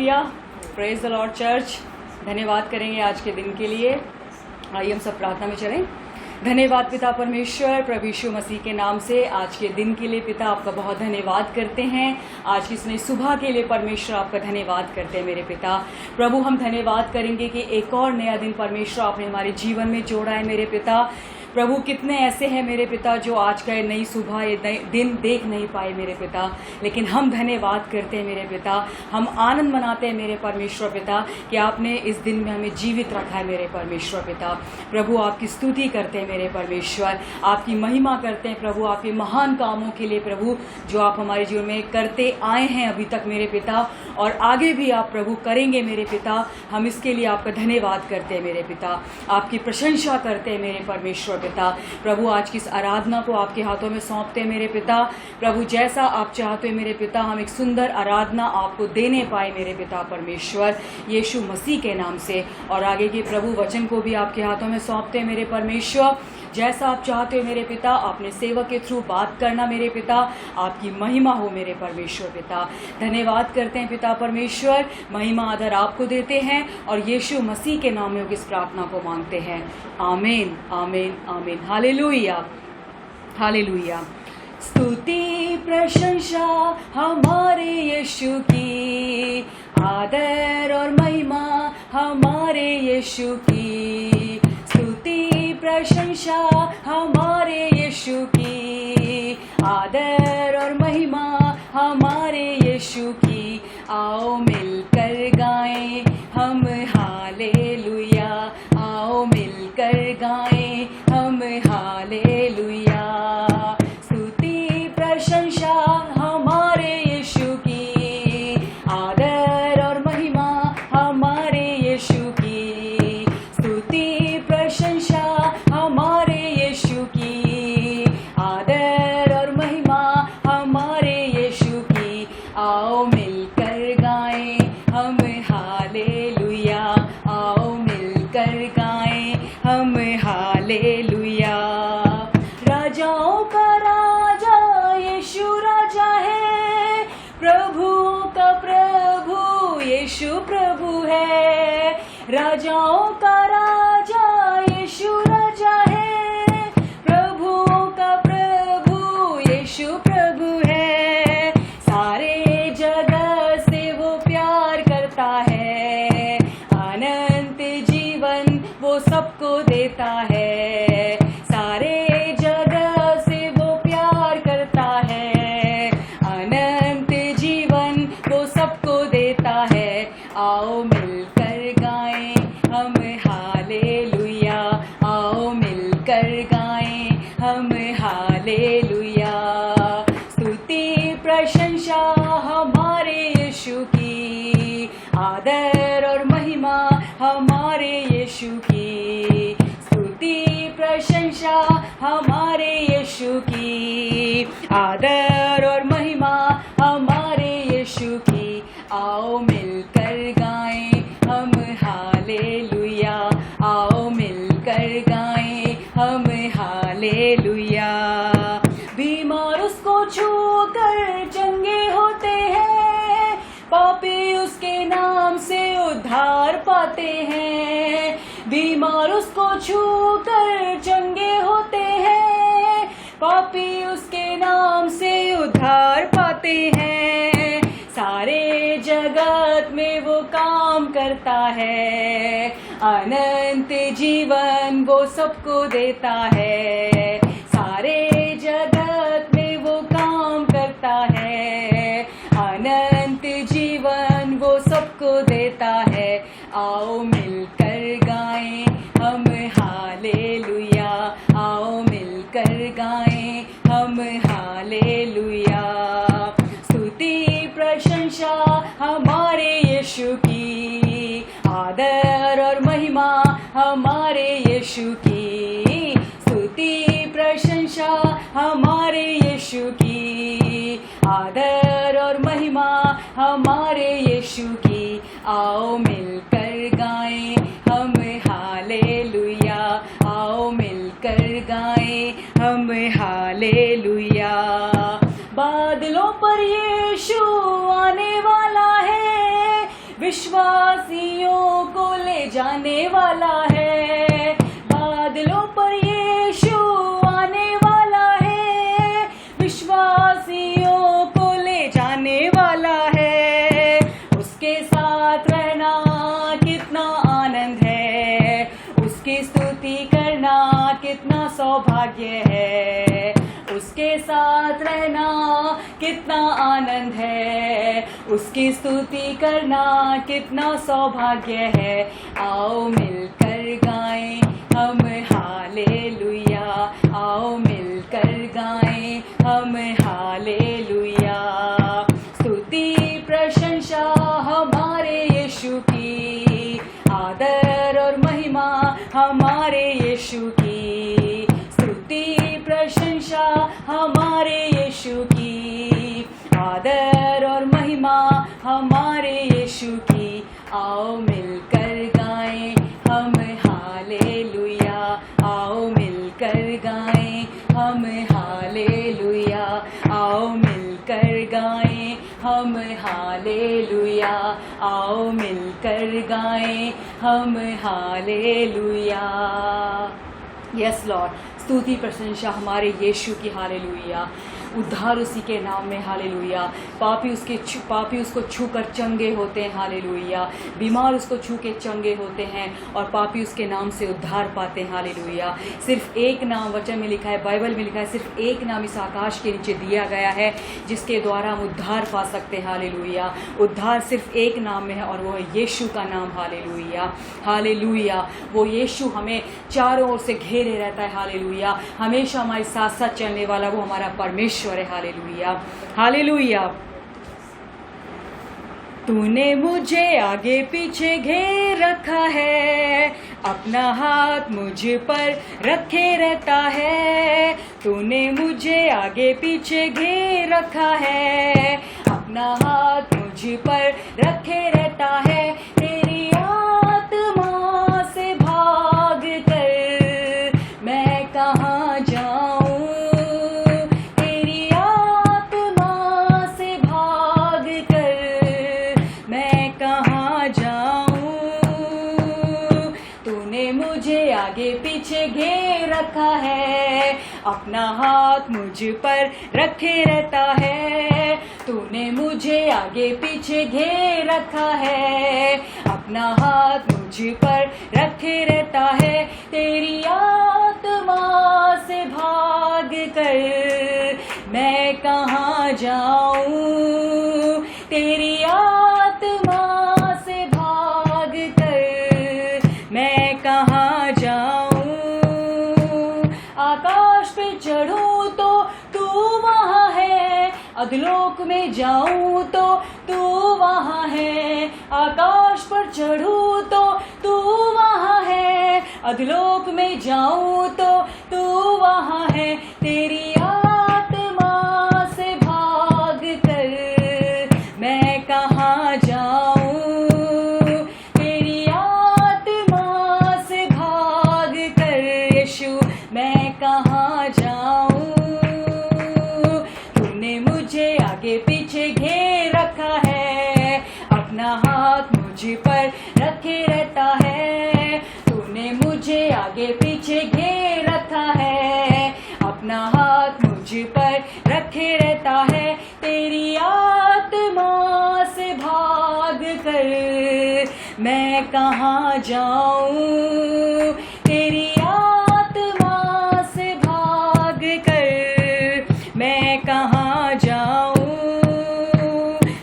Hallelujah, praise the Lord church. धन्यवाद करेंगे आज के दिन के लिए। आइए हम सब प्रार्थना में चलें। धन्यवाद पिता परमेश्वर, प्रभु यीशु मसीह के नाम से आज के दिन के लिए पिता आपका बहुत धन्यवाद करते हैं। आज की इस नई सुबह के लिए परमेश्वर आपका धन्यवाद करते हैं मेरे पिता। प्रभु हम धन्यवाद करेंगे कि एक और नया दिन परमेश्वर आपने हमारे जीवन में जोड़ा है मेरे पिता। प्रभु कितने ऐसे हैं मेरे पिता जो आज का ये नई सुबह ये नई दिन देख नहीं पाए मेरे पिता, लेकिन हम धन्यवाद करते हैं मेरे पिता। हम आनंद मनाते हैं मेरे परमेश्वर पिता कि आपने इस दिन में हमें जीवित रखा है मेरे परमेश्वर पिता। प्रभु आपकी स्तुति करते हैं मेरे परमेश्वर, आपकी महिमा करते हैं प्रभु, आपके महान कामों के लिए प्रभु जो आप हमारे जीवन में करते आए हैं अभी तक मेरे पिता, और आगे भी आप प्रभु करेंगे मेरे पिता। हम इसके लिए आपका धन्यवाद करते हैं मेरे पिता, आपकी प्रशंसा करते हैं मेरे परमेश्वर पिता। प्रभु आज की इस आराधना को आपके हाथों में सौंपते हैं मेरे पिता। प्रभु जैसा आप चाहते हैं मेरे पिता, हम एक सुंदर आराधना आपको देने पाए मेरे पिता परमेश्वर, यीशु मसीह के नाम से। और आगे के प्रभु वचन को भी आपके हाथों में सौंपते हैं मेरे परमेश्वर। जैसा आप चाहते हो मेरे पिता, अपने सेवक के थ्रू बात करना मेरे पिता, आपकी महिमा हो मेरे परमेश्वर पिता। धन्यवाद करते हैं पिता परमेश्वर, महिमा आदर आपको देते हैं और यीशु मसीह के नाम में इस प्रार्थना को मांगते हैं। आमीन आमीन आमीन। Hallelujah hallelujah. स्तुति प्रशंसा हमारे यीशु की, आदर और महिमा हमारे यीशु की। स्तुति प्रशंसा हमारे यीशु की, आदर और महिमा हमारे यीशु की। आओ मिलकर गाएं हम हालेलुया, आओ मिलकर गाएं हम हालेलुया। स्तुति प्रशंसा हमारे यीशु की, आदर और महिमा हमारे यीशु की। स्तुति प्रशंसा हमारे यीशु की, आदर और महिमा हमारे यीशु की। आओ मिलकर गाएं हम हालेलुया, आओ मिलकर गाएं हम हालेलुया। राजाओं का राजा यीशु राजा है, प्रभुओं का प्रभु यीशु प्रभु है। राजाओं का राजा यीशु राजा है, प्रभुओं का प्रभु यीशु प्रभु है। सारे जगत से वो प्यार करता है, अनंत जीवन वो सबको देता है। सारे जगत से वो प्यार करता है, अनंत जीवन वो सबको देता है। आओ मिलकर गाएं हम हालेलुया, आओ मिलकर गाएं हम हालेलुया। स्तुति प्रशंसा हमारे यीशु की, आदर और महिमा हमारे यीशु की। स्तुति प्रशंसा हमारे यीशु की, आदर और महिमा हमारे यीशु की। आओ मिलकर गाएं हम हालेलुया, आओ मिलकर गाएं हम हालेलुया। बीमार उसको छू कर चंगे होते हैं, पापी उसके नाम से उद्धार पाते हैं। बीमार उसको छू कर चंगे होते हैं, पापी उसके नाम से उद्धार पाते हैं। सारे जगत में वो काम करता है, अनंत जीवन वो सबको देता है। सारे जगत में वो काम करता है, अनंत जीवन वो सबको देता है। आओ मिलकर गाएं हम हालेलुया, आओ मिलकर गाएं हम हालेलुया। स्तुति प्रशंसा हमारे यीशु की, आदर और महिमा हमारे यीशु की। स्तुति प्रशंसा हमारे यीशु की, आदर और महिमा हमारे यीशु की। आओ मिलकर गाएं हम हालेलुया, आओ मिलकर गाएं हम हालेलुया। बादलों पर यीशु आने वाला है, विश्वासियों को ले जाने वाला है, बादलों पर यीशु आने वाला है, विश्वासियों को ले जाने वाला है, उसके साथ रहना कितना आनंद है, उसकी स्तुति करना कितना सौभाग्य है, उसके साथ रहना कितना आनंद है, उसकी स्तुति करना कितना सौभाग्य है। आओ मिलकर गाएं हम हालेलुया, आओ मिलकर गाएं हम हालेलुया। स्तुति प्रशंसा हमारे यीशु की, आदर और महिमा हमारे यीशु की, स्तुति प्रशंसा हमारे यीशु की, आदर और महिमा हमारे यीशु की। आओ मिलकर गाएं हम हालेलुया, आओ मिलकर गाएं हम हालेलुया, आओ मिलकर गाएं हम हालेलुया, आओ मिलकर गाएं हम हालेलुया। यस लॉर्ड, स्तुति प्रशंसा हमारे यीशु की, हालेलुया। उद्धार उसी के नाम में, हालेलुया। पापी उसको छूकर चंगे होते हैं, हालेलुया। बीमार उसको छू के चंगे होते हैं और पापी उसके नाम से उद्धार पाते हैं, हालेलुया। सिर्फ एक नाम वचन में लिखा है, बाइबल में लिखा है, सिर्फ एक नाम इस आकाश के नीचे दिया गया है जिसके द्वारा हम उद्धार पा सकते हैं, हालेलुया। उद्धार सिर्फ एक नाम में है और वो है यीशु का नाम, हालेलुया, हालेलुया। वो यीशु हमें चारों ओर से घेरे रहता है, हालेलुया। हमेशा हमारे साथ साथ चलने वाला वो हमारा परमेश्वर है, हालेलुया, हालेलुया। तूने मुझे आगे पीछे घेर रखा है, अपना हाथ मुझ पर रखे रहता है। तूने मुझे आगे पीछे घेर रखा है, अपना हाथ मुझ पर रखे रहता है। तेरी आत्मा से भाग कर मैं कहाँ जाऊं, आगे पीछे घेर रखा है, अपना हाथ मुझ पर रखे रहता है। तूने मुझे आगे पीछे घेर रखा है, अपना हाथ मुझ पर रखे रहता है। तेरी आत्मा से भाग कर मैं कहाँ जाऊं, तेरी आत्मा से भाग कर मैं कहाँ जाऊं। आकाश पे चढ़ूं तो तू वहाँ है, अधलोक में जाऊं तो तू वहाँ है। आकाश पर चढ़ूं तो तू वहाँ है, अधलोक में जाऊं तो तू वहाँ है। तेरी आत्मा से भाग कर मैं कहाँ जाऊं, तेरी आत्मा से भाग कर यीशु मैं कहाँ जाऊं। तूने मुझे आगे पीछे घेर रखा है, अपना हाथ मुझ पर रखे रहता है। तूने मुझे आगे पीछे घेर रखा है, अपना हाथ मुझ पर रखे रहता है। तेरी आत्मा से भाग कर मैं कहाँ जाऊं, तेरी आत्मा से भाग कर मैं कहाँ जाऊं।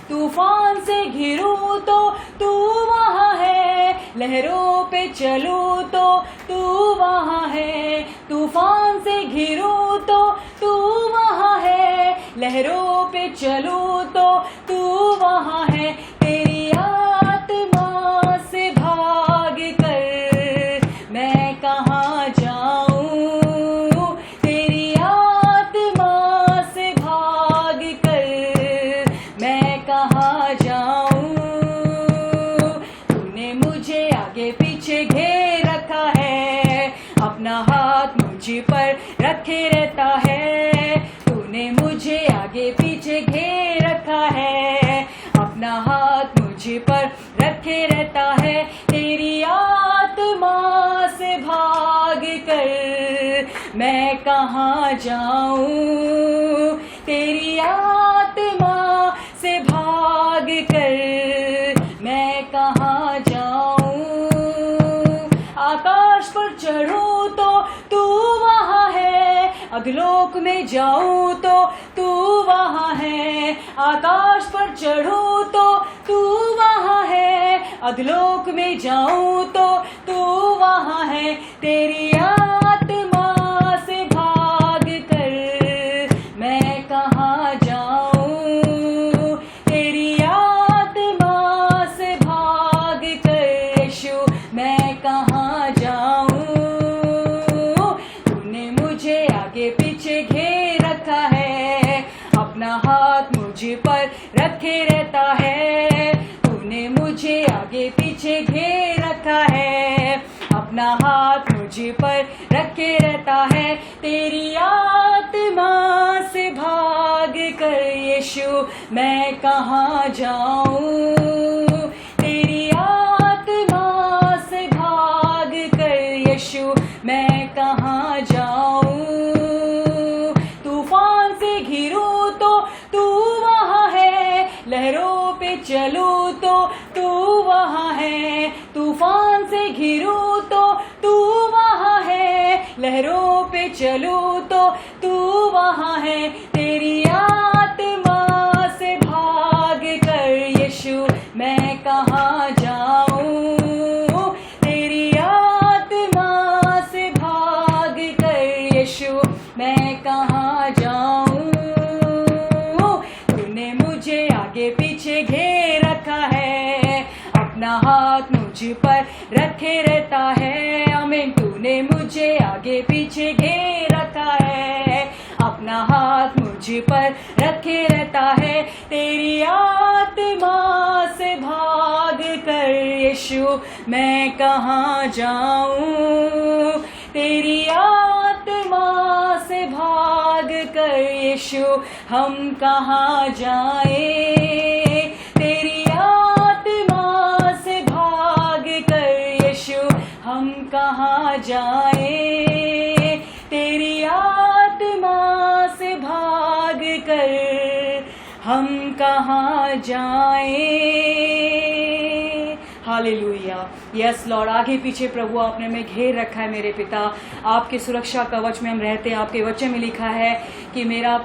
तूफान से घिरूं तो तू वहाँ है, लहरों पे चलूं तो तू वहाँ है। तूफान से घिरूं तो तू वहाँ है, लहरों पे चलूं तो तू वहाँ है। तेरी आत्मा से भाग कर मैं कहाँ जाऊं, तेरी आत्मा से भाग कर मैं कहाँ जाऊं। तूने मुझे आगे पीछे घेर रखा है, अपना हाथ मुझ पर रखे रहता है। तूने मुझे आगे पीछे घेर रखा है, अपना हाथ मुझ पर रखे रहता है। तेरी आत्मा से भाग कर मैं कहाँ जाऊं, तेरी आत्मा से भाग कर मैं कहाँ जाऊं। आकाश पर चढ़ूं तो तू वहाँ है, अधलोक में जाऊं तो तू वहाँ है। आकाश पर चढ़ूं तो तू वहाँ है, अधलोक में जाऊं तो तू वहाँ है। तेरी आत्मा से भाग कर मैं कहाँ जाऊं, तेरी आत्मा से भाग कर यीशु मैं कहाँ जाऊं। तूने मुझे आगे पीछे घेर रखा है, अपना हाथ मुझ पर रखे रहता है। तूने मुझे आगे पीछे घेर रखा है, अपना हाथ मुझ पर रखे रहता है। तेरी आत्मा से भाग कर यीशु मैं कहाँ जाऊं, तेरी आत्मा से भाग कर यीशु मैं कहाँ जाऊं। तूफान से घिरूं तो तू वहाँ है, लहरों पे चलूं तो तू वहाँ है। तूफान से घिरूं तो तू वहाँ है, लहरों पे चलूं तो तू वहाँ है। तेरी आत्मा से भाग कर यीशु मैं कहाँ जाऊं, तेरी आत्मा से भाग कर यीशु मैं कहाँ जाऊं। तूने मुझे आगे पीछे घेर रखा है, अपना हाथ मुझ पर रखे रहता है। आमीन। तूने मुझे आगे पीछे घेर रखा है, अपना हाथ मुझ पर रखे रहता है। तेरी आत्मा से भाग कर यीशु मैं कहाँ जाऊं, तेरी आत्मा से भाग कर यीशु हम कहाँ जाएं। तेरी आत्मा से भाग कर यीशु हम कहाँ जाएं, तेरी आत्मा से भाग कर हम कहाँ जाएं। हालेलुया। Yes Lord. आगे पीछे प्रभु आपने हमें घेर रखा है मेरे पिता, आपके सुरक्षा कवच में हम रहते हैं। आपके वचन में लिखा है कि मेरा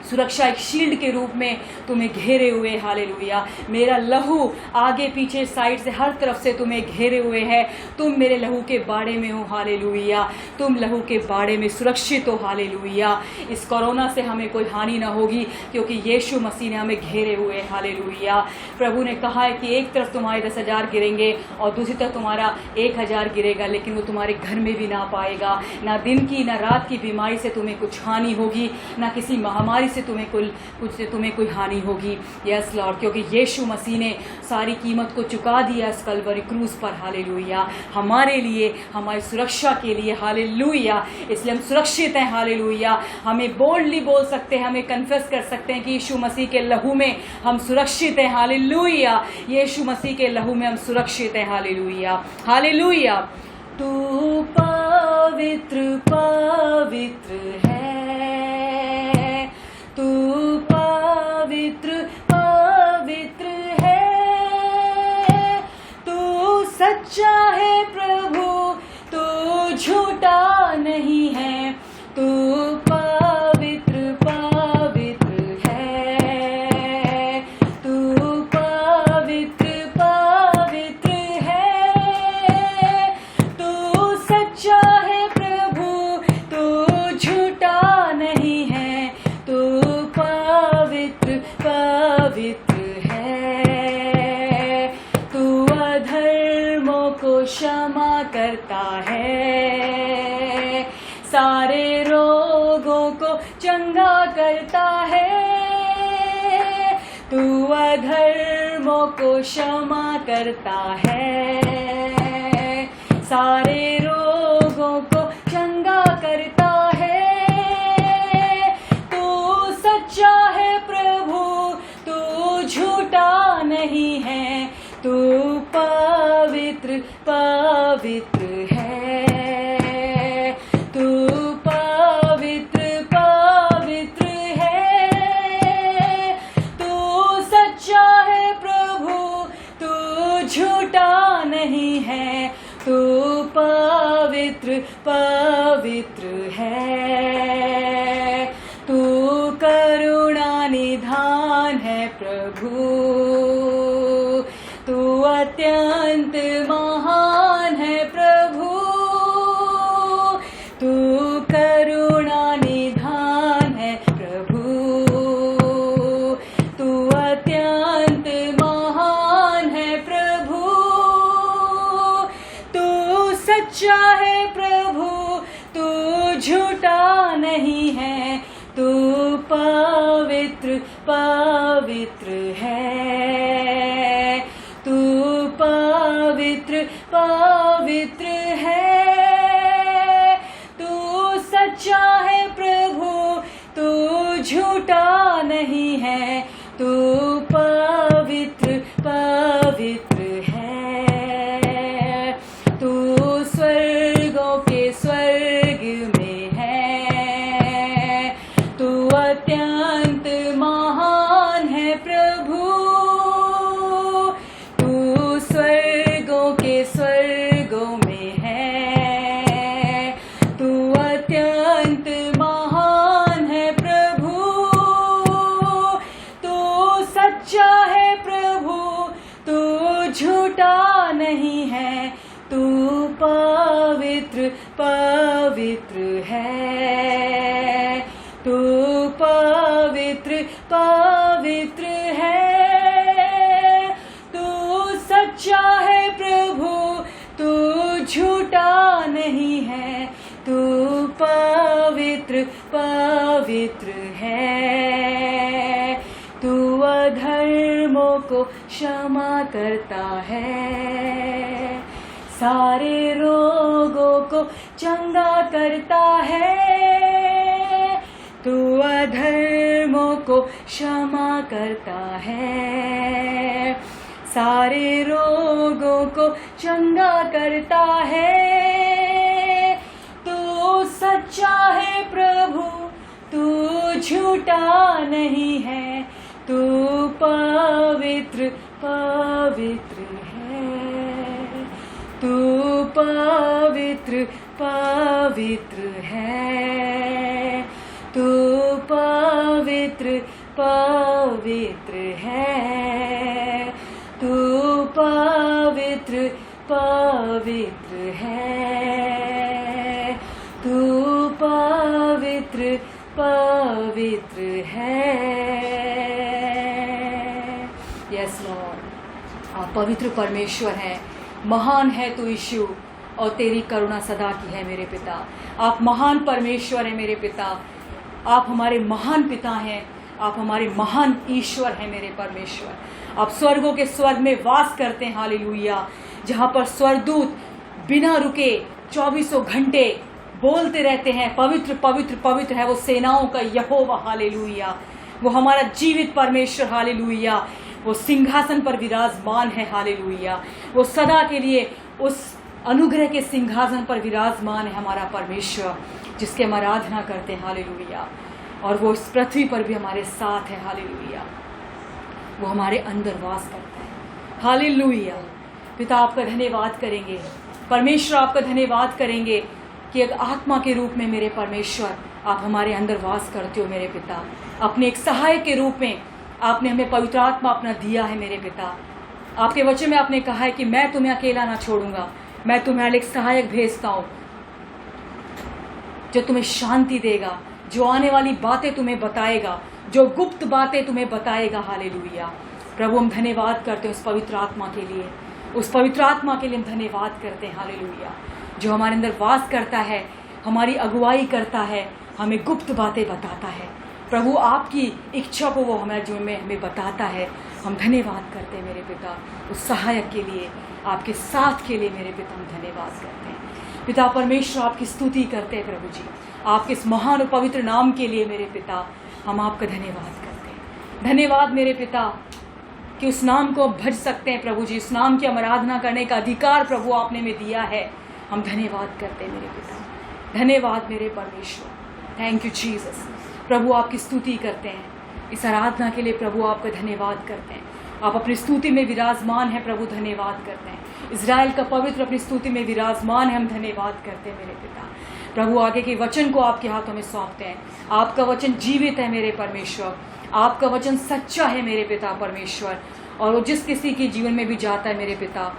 सुरक्षा एक शील्ड के रूप में तुम्हें घेरे हुए। हालेलुया। मेरा लहू आगे पीछे साइड से हर तरफ से तुम्हें घेरे हुए है। तुम मेरे लहू के बाड़े में हो। हालेलुया। तुम लहू के बाड़े में सुरक्षित हो। हालेलुया। इस कोरोना से हमें कोई हानि ना होगी क्योंकि यीशु मसीह ने हमें घेरे हुए। हालेलुया। प्रभु ने कहा है कि एक तरफ तुम्हारे 10,000 गिरेंगे और दूसरी तरफ तुम्हारा 1,000 गिरेगा, लेकिन वो तुम्हारे घर में भी ना पाएगा। ना दिन की ना रात की बीमारी से तुम्हें कुछ हानि होगी, ना किसी महामारी से तुम्हें कोई हानि होगी। Yes Lord. क्योंकि यीशु मसीह ने सारी कीमत को चुका दिया इस कलवरी क्रूज पर। हालेलुया। हमारे लिए, हमारी सुरक्षा के लिए। हालेलुया। इसलिए हम सुरक्षित हैं। हालेलुया। हमें बोल्डली बोल सकते हैं, हमें कन्फेस कर सकते हैं कि यीशु मसीह के लहू में हम सुरक्षित हैं। हालेलुया। यीशु मसीह के लहू में हम सुरक्षित हैं। हालेलुया। हालेलुया। तू पवित्र पवित्र है, तू पवित्र पवित्र है। तू सच्चा है प्रभु, तू झूठा नहीं है। तू पवित्र पवित्र है, तू पवित्र पवित्र है। तू सच्चा है प्रभु, तू झूठा नहीं है। तू पवित्र पवित्र है। तू अधर्मों को क्षमा करता है, सारे रोगों को चंगा करता है। तू अधर्मों को क्षमा करता है, सारे रोगों को चंगा करता है। तू सच्चा है प्रभु, तू झूठा नहीं है। तू पवित्र पवित्र है, तू पवित्र पवित्र है, तू सच्चा है प्रभु, तू झूठा नहीं है, तू पवित्र पवित्र है, तू करुणा निधान है प्रभु, तू अत्यंत महान है प्रभु, तू करुणा निधान है प्रभु, तू अत्यंत महान है प्रभु, तू सच्चा है प्रभु, तू झूठा नहीं है, तू पवित्र पवित्र है, तू पवित्र पवित्र है, तू सच्चा है प्रभु, तू झूठा नहीं है, तू पवित्र पवित्र है, तू स्वर्गों के स्वर्ग में है, तू अत्यंत महान है प्रभु, तू स्वर्गों के स्वर्गों में है, तू अत्यंत महान है प्रभु, तू सच्चा है प्रभु, तू झूठा नहीं है, तू पवित्र पवित्र है, तू पवित्र पवित्र है, तू सच्चा है प्रभु, तू झूठा नहीं है, तू पवित्र पवित्र है, तू अधर्मों को क्षमा करता है, सारे रोगों को चंगा करता है, तू अधर्मों को क्षमा करता है, सारे रोगों को चंगा करता है, तू सच्चा है प्रभु, तू झूठा नहीं है, तू पवित्र पवित्र है, तू पवित्र पवित्र है, तू पवित्र पवित्र है, तू पवित्र पवित्र है, तू पवित्र पवित्र है। यस लॉर्ड, आप पवित्र परमेश्वर हैं, महान है तू यीशु, और तेरी करुणा सदा की है मेरे पिता। आप महान परमेश्वर हैं मेरे पिता, आप हमारे महान पिता हैं, आप हमारे महान ईश्वर हैं मेरे परमेश्वर। आप स्वर्गों के स्वर्ग में वास करते हैं, हालेलुया, जहाँ पर स्वर्गदूत बिना रुके 24 घंटे बोलते रहते हैं, पवित्र पवित्र पवित्र है वो सेनाओं का यहोवा, हालेलुया। वो हमारा जीवित परमेश्वर, हालेलुया, वो सिंहासन पर विराजमान है, हालेलुया। वो सदा के लिए उस अनुग्रह के सिंहासन पर विराजमान है हमारा परमेश्वर, जिसके हम आराधना करते हैं, हालेलुया। और वो इस पृथ्वी पर भी हमारे साथ है, हालेलुया। वो हमारे अंदर वास करता है, हालेलुया। पिता आपका धन्यवाद करेंगे, परमेश्वर आपका धन्यवाद करेंगे कि एक आत्मा के रूप में मेरे परमेश्वर आप हमारे अंदर वास करते हो मेरे पिता। अपने एक सहायक के रूप में आपने हमें पवित्र आत्मा अपना दिया है मेरे पिता। आपके वचन में आपने कहा है कि मैं तुम्हें अकेला ना छोड़ूंगा, मैं तुम्हारे लिए एक सहायक भेजता हूँ जो तुम्हें शांति देगा, जो आने वाली बातें तुम्हें बताएगा, जो गुप्त बातें तुम्हें बताएगा, हालेलुया। प्रभु हम धन्यवाद करते हैं उस पवित्र आत्मा के लिए, उस पवित्र आत्मा के लिए हम धन्यवाद करते हैं, हालेलुया, जो हमारे अंदर वास करता है, हमारी अगुवाई करता है, हमें गुप्त बातें बताता है। प्रभु आपकी इच्छा को वो हमारे जीवन में हमें बताता है। हम धन्यवाद करते हैं मेरे पिता उस सहायक के लिए, आपके साथ के लिए मेरे पिता हम धन्यवाद करते हैं। पिता परमेश्वर आपकी स्तुति करते हैं प्रभु जी, आपके इस महान और पवित्र नाम के लिए मेरे पिता हम आपका धन्यवाद करते हैं। धन्यवाद मेरे पिता, कि उस नाम को भज सकते हैं प्रभु जी, उस नाम की हम आराधना करने का अधिकार प्रभु आपने में दिया है। हम धन्यवाद करते हैं मेरे पिता, धन्यवाद मेरे परमेश्वर, थैंक यू जीसस। प्रभु आपकी स्तुति करते हैं इस आराधना के लिए, प्रभु आपका धन्यवाद करते हैं। आप अपनी स्तुति में विराजमान हैं प्रभु, धन्यवाद करते हैं। इज़राइल का पवित्र अपनी स्तुति में विराजमान है, हम धन्यवाद करते हैं मेरे पिता। प्रभु आगे के वचन को आपके हाथों में सौंपते हैं। आपका वचन जीवित है मेरे परमेश्वर, आपका वचन सच्चा है मेरे पिता परमेश्वर, और वो जिस किसी के जीवन में भी जाता है मेरे पिता,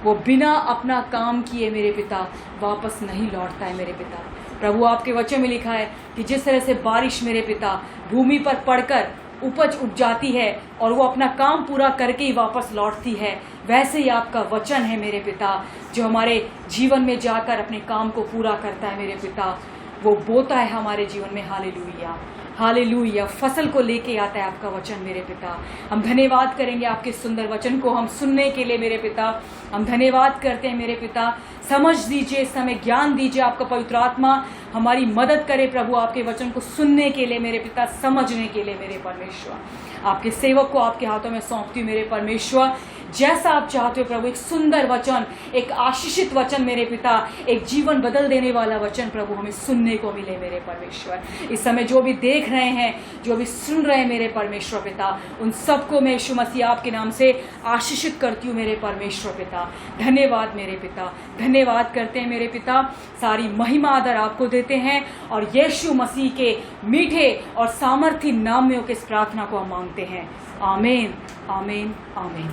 वो बिना अपना काम किए मेरे पिता वापस नहीं लौटता है मेरे पिता। प्रभु आपके वचन में लिखा है कि जिस तरह से बारिश मेरे पिता भूमि पर पड़कर उपज उग जाती है और वो अपना काम पूरा करके ही वापस लौटती है, वैसे ही आपका वचन है मेरे पिता जो हमारे जीवन में जाकर अपने काम को पूरा करता है मेरे पिता। वो बोता है हमारे जीवन में, हालेलुया हालेलुया, फसल को लेके आता है आपका वचन मेरे पिता। हम धन्यवाद करेंगे आपके सुंदर वचन को हम सुनने के लिए मेरे पिता। हम धन्यवाद करते हैं मेरे पिता, समझ दीजिए इस समय, ज्ञान दीजिए, आपका पवित्र आत्मा हमारी मदद करे प्रभु आपके वचन को सुनने के लिए मेरे पिता, समझने के लिए मेरे परमेश्वर। आपके सेवक को आपके हाथों में सौंपती हूँ मेरे परमेश्वर, जैसा आप चाहते हो प्रभु, एक सुंदर वचन, एक आशीषित वचन मेरे पिता, एक जीवन बदल देने वाला वचन प्रभु हमें सुनने को मिले मेरे परमेश्वर। इस समय जो भी देख रहे हैं, जो भी सुन रहे हैं मेरे परमेश्वर पिता, उन सबको मैं यीशु मसीह आपके नाम से आशीषित करती हूँ मेरे परमेश्वर पिता। धन्यवाद मेरे पिता, धन्यवाद करते हैं मेरे पिता, सारी महिमा आदर आपको देते हैं और यीशु मसीह के मीठे और सामर्थी नाम में इस प्रार्थना को हम मांगते हैं। आमीन आमीन आमीन।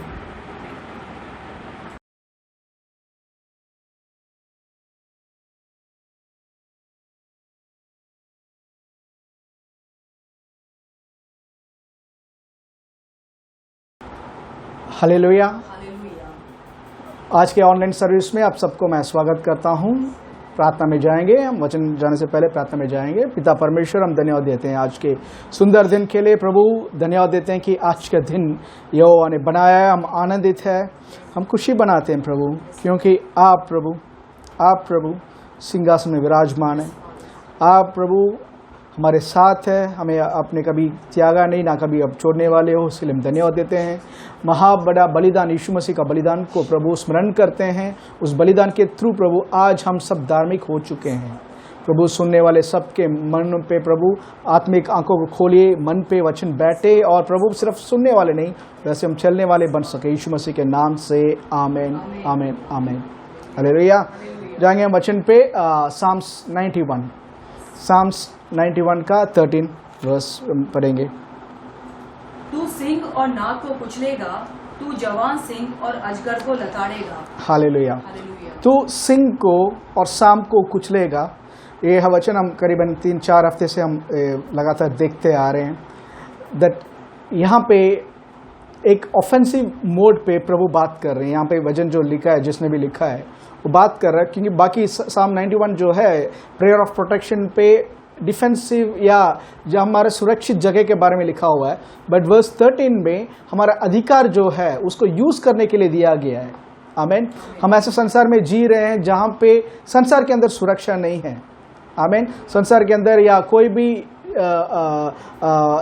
हालेलुया। आज के ऑनलाइन सर्विस में आप सबको मैं स्वागत करता हूं। प्रार्थना में जाएंगे, हम वचन जाने से पहले प्रार्थना में जाएंगे। पिता परमेश्वर, हम धन्यवाद देते हैं आज के सुंदर दिन के लिए प्रभु। धन्यवाद देते हैं कि आज का दिन यहोवा ने बनाया है, हम आनंदित है, हम खुशी बनाते हैं प्रभु, क्योंकि आप प्रभु सिंहासन में विराजमान है। आप प्रभु हमारे साथ है, हमें आपने कभी त्यागा नहीं, ना कभी अब छोड़ने वाले हो, इसके लिए हम धन्यवाद देते हैं। बड़ा बलिदान, यीशु मसीह का बलिदान को प्रभु स्मरण करते हैं। उस बलिदान के थ्रू प्रभु आज हम सब धार्मिक हो चुके हैं प्रभु। सुनने वाले सबके मन पे प्रभु आत्मिक आंखों को खोलिए, मन पे वचन बैठे, और प्रभु सिर्फ सुनने वाले नहीं, वैसे हम चलने वाले बन सके, यीशु मसीह के नाम से आमीन आमीन आमीन। हालेलुया। जाएंगे हम वचन पे, साम्स 91 का 13 वर्स पढ़ेंगे। तू सिंह और नाग को कुचलेगा, तू जवान सिंह और अजगर को लताड़ेगा। हालेलुया। हालेलुया। तू सिंह को और सांप को कुचलेगा। ये वचन हम करीबन 3-4 हफ्ते से हम लगातार देखते आ रहे हैं। दैट यहाँ पे एक ऑफेंसिव मोड पे प्रभु बात कर रहे हैं। यहाँ पे वचन जो लिखा है, जिसने भी लिखा है वो बात कर रहा है, क्योंकि बाकी साम 91 जो है प्रेयर ऑफ प्रोटेक्शन पे, डिफेंसिव या जो हमारे सुरक्षित जगह के बारे में लिखा हुआ है, बट वर्स 13 में हमारा अधिकार जो है उसको यूज करने के लिए दिया गया है। आमीन। हम ऐसे संसार में जी रहे हैं जहाँ पे संसार के अंदर सुरक्षा नहीं है। आमीन। संसार के अंदर या कोई भी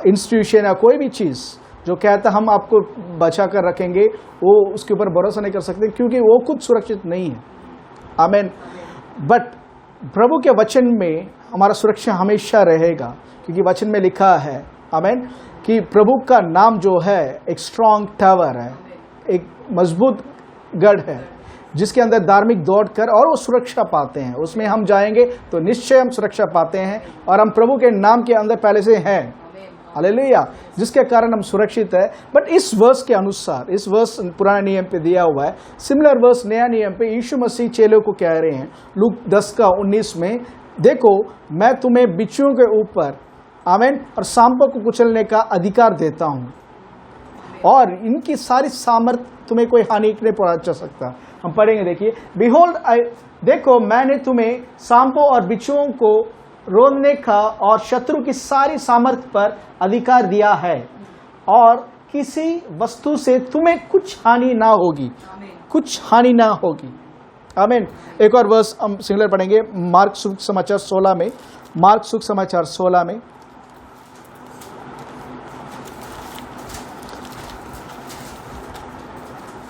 इंस्टीट्यूशन या कोई भी चीज़ जो कहता हम आपको बचा कर रखेंगे, वो उसके ऊपर भरोसा नहीं कर सकते, क्योंकि वो खुद सुरक्षित नहीं है। आमीन। बट प्रभु के वचन में हमारा सुरक्षा हमेशा रहेगा, क्योंकि वचन में लिखा है, आमीन, कि प्रभु का नाम जो है एक स्ट्रॉन्ग टावर है, एक मजबूत गढ़ है, जिसके अंदर धार्मिक दौड़ कर और वो सुरक्षा पाते हैं। उसमें हम जाएंगे तो निश्चय हम सुरक्षा पाते हैं, और हम प्रभु के नाम के अंदर पहले से हैं। हालेलुया। जिसके कारण हम सुरक्षित है। बट इस वर्स के अनुसार, इस वर्स पुराने नियम पे दिया हुआ है, सिमिलर वर्स नया नियम पे यीशु मसीह चेलों को कह रहे हैं लूक 10:19 में, देखो मैं तुम्हें बिच्छुओं के ऊपर, आमीन, और सांपों को कुचलने का अधिकार देता हूँ, और इनकी सारी सामर्थ तुम्हें कोई हानि नहीं पहुंचा सकता। हम पढ़ेंगे, देखिए, बिहोल्ड देखो मैंने तुम्हें सांपों और बिच्छुओं को रोकने का और शत्रु की सारी सामर्थ पर अधिकार दिया है, और किसी वस्तु से तुम्हें कुछ हानि ना होगी, कुछ हानि ना होगी। आमीन। एक और वर्स हम सिमिलर पढ़ेंगे, मार्क सुसमाचार 16 में, मार्क सुसमाचार 16 में,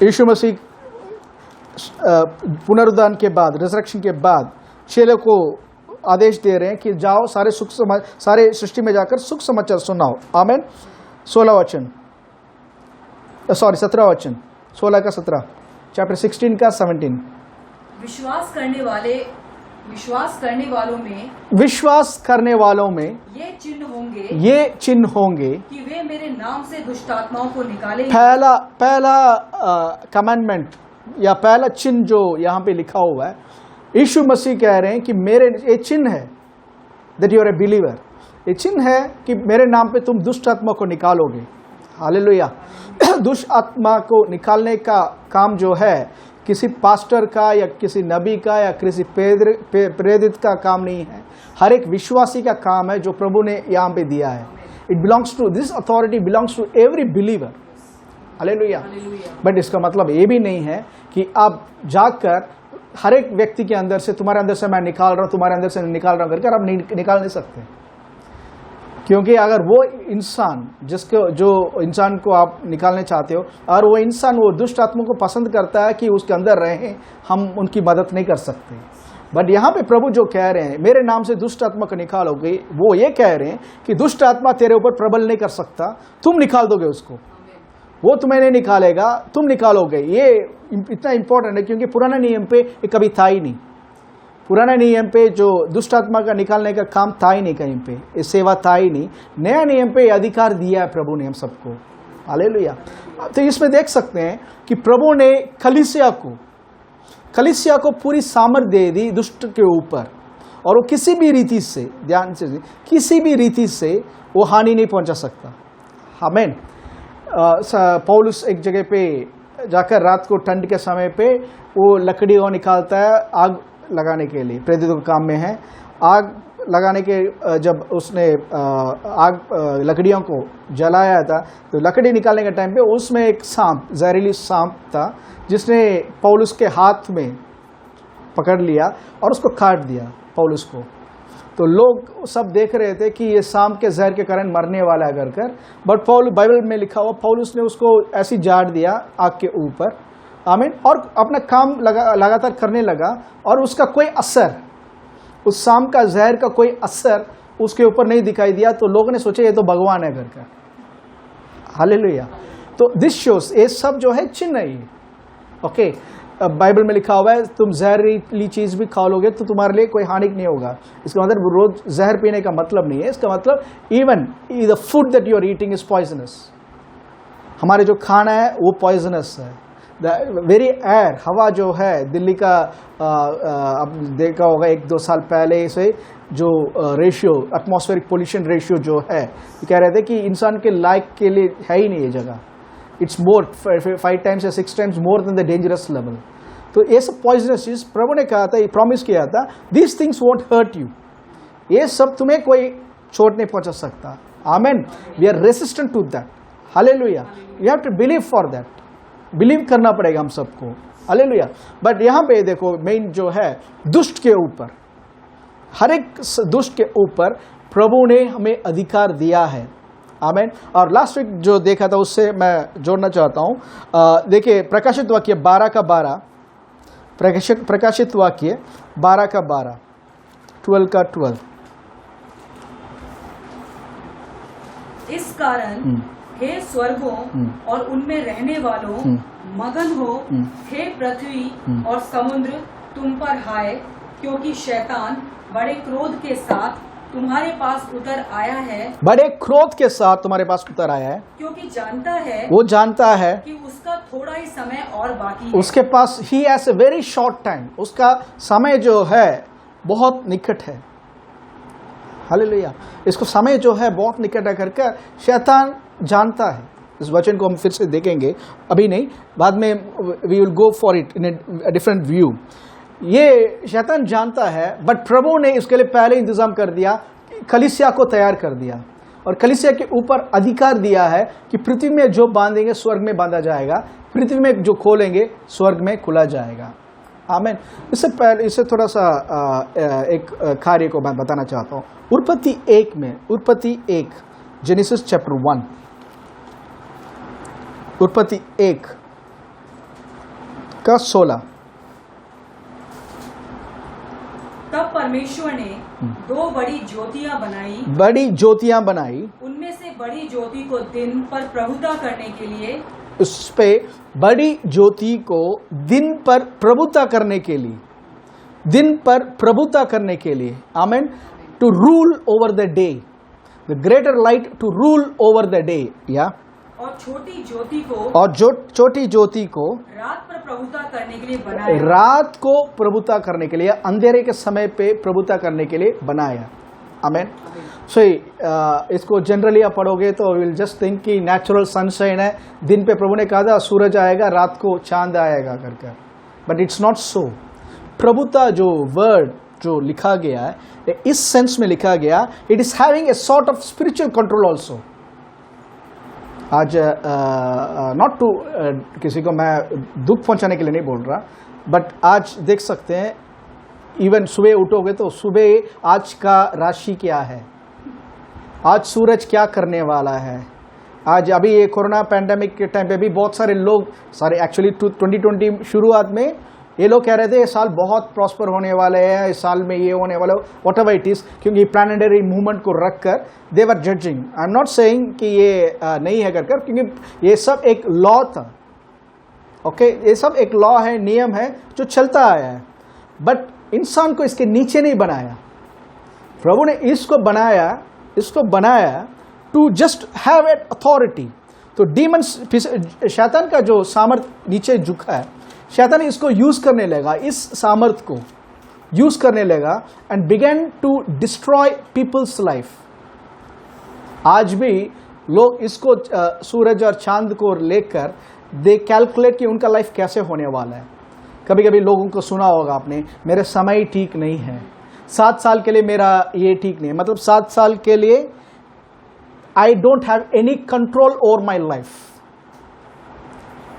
यीशु मसीह पुनरुद्धान के बाद, रिजरेक्शन के बाद चेलों को आदेश दे रहे हैं कि जाओ सारे सृष्टि में जाकर सुख समाचार सुनाओ। आमीन। 17 वचन, 16 का 17, चैप्टर 16 का 17। विश्वास करने वालों में ये चिन्ह होंगे कि वे मेरे नाम से दुष्ट आत्माओं को निकालेंगे। पहला कमांडमेंट या पहला चिन्ह जो यहाँ पे लिखा हुआ है, यीशु मसीह कह रहे हैं कि मेरे ये चिन्ह है, that you are a believer. ये चिन्ह है कि मेरे नाम पे तुम दुष्ट आत्मा को निकालोगे। हालेलुया। दुष्ट आत्मा को निकालने का काम जो है किसी पास्टर का या किसी नबी का या किसी प्रेरित का काम नहीं है, हर एक विश्वासी का काम है जो प्रभु ने यहाँ पे दिया है। It belongs to, this authority belongs to every believer. Hallelujah. But इसका मतलब ये भी नहीं है कि आप जाकर हर एक व्यक्ति के अंदर से, तुम्हारे अंदर से मैं निकाल रहा हूँ, तुम्हारे अंदर से निकाल रहा हूँ करके आप निकाल नहीं सकते। क्योंकि अगर वो इंसान जो इंसान को आप निकालने चाहते हो और वो इंसान वो दुष्ट आत्मा को पसंद करता है कि उसके अंदर रहें, हम उनकी मदद नहीं कर सकते। बट यहाँ पे प्रभु जो कह रहे हैं मेरे नाम से दुष्ट आत्मा को निकालोगे, वो ये कह रहे हैं कि दुष्ट आत्मा तेरे ऊपर प्रबल नहीं कर सकता, तुम निकाल दोगे उसको, वो तुम्हें नहीं निकालेगा, तुम निकालोगे। ये इतना इंपॉर्टेंट है क्योंकि पुराने नियम पे ये कभी था ही नहीं। पुराने नियम पे जो दुष्ट आत्मा का निकालने का काम था ही नहीं, कहीं पे ये सेवा था ही नहीं। नया नियम पे अधिकार दिया है प्रभु ने हम सबको। हालेलुया। तो इसमें देख सकते हैं कि प्रभु ने कलीसिया को पूरी सामर्थ दे दी दुष्ट के ऊपर, और वो किसी भी रीति से, ध्यान से, किसी भी रीति से वो हानि नहीं पहुंचा सकता। आमीन। पौलुस एक जगह पे जाकर रात को ठंड के समय पे वो लकड़ी को निकालता है आग लगाने के लिए, प्रेरितों के काम में है। आग लगाने के जब उसने लकड़ियों को जलाया था, तो लकड़ी निकालने के टाइम पे उसमें एक सांप, जहरीली सांप था, जिसने पौलुस के हाथ में पकड़ लिया और उसको काट दिया पौलुस को। तो लोग सब देख रहे थे कि ये सांप के जहर के कारण मरने वाला है कर, बट बाइबल में लिखा हुआ पौलुस ने उसको ऐसी झाड़ दिया आग के ऊपर। आमीन। और अपना काम लगातार करने लगा, और उसका कोई असर, उस सांप का जहर का कोई असर उसके ऊपर नहीं दिखाई दिया। तो लोगों ने सोचा ये तो भगवान है कर। हालेलुया। तो दिस शोस, ये सब जो है चिन्ह है। ओके, बाइबल में लिखा हुआ है तुम जहरीली चीज भी खा लोगे तो तुम्हारे लिए कोई हानि नहीं होगा। इसका मतलब रोज जहर पीने का मतलब नहीं है। इसका मतलब even the food that you are eating is poisonous. हमारे जो खाना है वो पॉइजनस है। द वेरी एयर, हवा जो है दिल्ली का, अब देखा होगा 1-2 साल पहले से जो रेशियो, एटमॉस्फेरिक पोल्यूशन रेशियो जो है, कह रहे थे कि इंसान के लायक के लिए है ही नहीं ये जगह। इट्स मोर 5 times या 6 times more than the dangerous level. तो ये सब पॉइजनस चीज प्रभु ने कहा था, ये प्रॉमिस किया था, this things won't hurt you, ये सब तुम्हें कोई चोट नहीं पहुंचा सकता। Amen. We are resistant to that. Hallelujah. You have to believe for that. Believe करना पड़ेगा हम सबको। हालेलुया। बट यहाँ पे देखो मेन जो है दुष्ट के ऊपर, हर एक दुष्ट के ऊपर प्रभु ने हमें अधिकार दिया है। आमीन। और लास्ट वीक जो देखा था उससे मैं जोड़ना चाहता हूँ। देखिए प्रकाशित वाक्य 12 का 12, प्रकाशित वाक्य 12 का 12, 12 का 12। इस कारण हे स्वर्गों और उनमें रहने वालों मगन हो, हे पृथ्वी और समुद्र तुम पर हाय, क्योंकि शैतान बड़े क्रोध के साथ तुम्हारे पास उतर आया है। बड़े क्रोध के साथ तुम्हारे पास उतर आया है, क्योंकि जानता है, वो जानता है कि उसका थोड़ा ही समय और बाकी है। उसके पास ही has a very short time, उसका समय जो है बहुत निकट है। हालेलुया। इसको समय जो है बहुत निकट है करके शैतान जानता है। इस वचन को हम फिर से देखेंगे, अभी नहीं, बाद में we will go for it in a different view. ये शैतान जानता है, बट प्रभु ने इसके लिए पहले इंतजाम कर दिया, कलीसिया को तैयार कर दिया और कलीसिया के ऊपर अधिकार दिया है कि पृथ्वी में जो बांधेंगे स्वर्ग में बांधा जाएगा, पृथ्वी में जो खोलेंगे स्वर्ग में खुला जाएगा। आमीन। इससे पहले इससे थोड़ा सा एक कार्य को मैं बताना चाहता हूँ। उत्पत्ति 1 में, उत्पत्ति 1, जेनेसिस चैप्टर 1, उत्पत्ति 1 का 16। तब परमेश्वर ने दो बड़ी ज्योतियां बनाई, बड़ी ज्योतियां बनाई, उनमें से बड़ी ज्योति को दिन पर प्रभुता करने के लिए, उस पे बड़ी ज्योति को दिन पर प्रभुता करने के लिए, दिन पर प्रभुता करने के लिए, amen, to rule over the day, the greater light to rule over the day, या और छोटी ज्योति को, और जो छोटी ज्योति को रात पर प्रभुता करने के लिए बनाया। रात को प्रभुता करने के लिए, अंधेरे के समय पे प्रभुता करने के लिए बनाया, आमेन। सो इसको जनरली आप पढ़ोगे तो विल जस्ट थिंक कि नेचुरल सनशाइन है, दिन पे प्रभु ने कहा था सूरज आएगा, रात को चांद आएगा करके, बट इट्स नॉट सो। प्रभुता जो वर्ड जो लिखा गया है इस सेंस में लिखा गया, it is having a sort of spiritual control also. आज नॉट टू किसी को मैं दुख पहुंचाने के लिए नहीं बोल रहा, बट आज देख सकते हैं इवन सुबह उठोगे तो सुबह आज का राशि क्या है, आज सूरज क्या करने वाला है। आज अभी ये कोरोना पैंडेमिक के टाइम पे भी बहुत सारे लोग, सारे एक्चुअली 2020 शुरुआत में ये लोग कह रहे थे इस साल बहुत प्रॉस्पर होने वाले हैं, इस साल में ये होने वाला, वॉट एवर इट इज, क्योंकि प्लानिटरी मूवमेंट को रखकर they were judging. I am not saying कि ये नहीं है कर, क्योंकि ये सब एक लॉ था, ओके, ये सब एक लॉ है, नियम है जो चलता आया है, बट इंसान को इसके नीचे नहीं बनाया। प्रभु ने इसको बनाया to just have at authority. तो डीमंस, शैतान का जो सामर्थ नीचे झुका है, शैतान इसको यूज करने लगा, इस सामर्थ को यूज करने लगा and begin to destroy people's life. आज भी लोग इसको सूरज और चांद को लेकर दे कैलकुलेट कि उनका लाइफ कैसे होने वाला है। कभी कभी लोगों को सुना होगा आपने, मेरे समय ठीक नहीं है, 7 साल के लिए मेरा ये ठीक नहीं है, मतलब 7 साल के लिए I don't have any control over my life.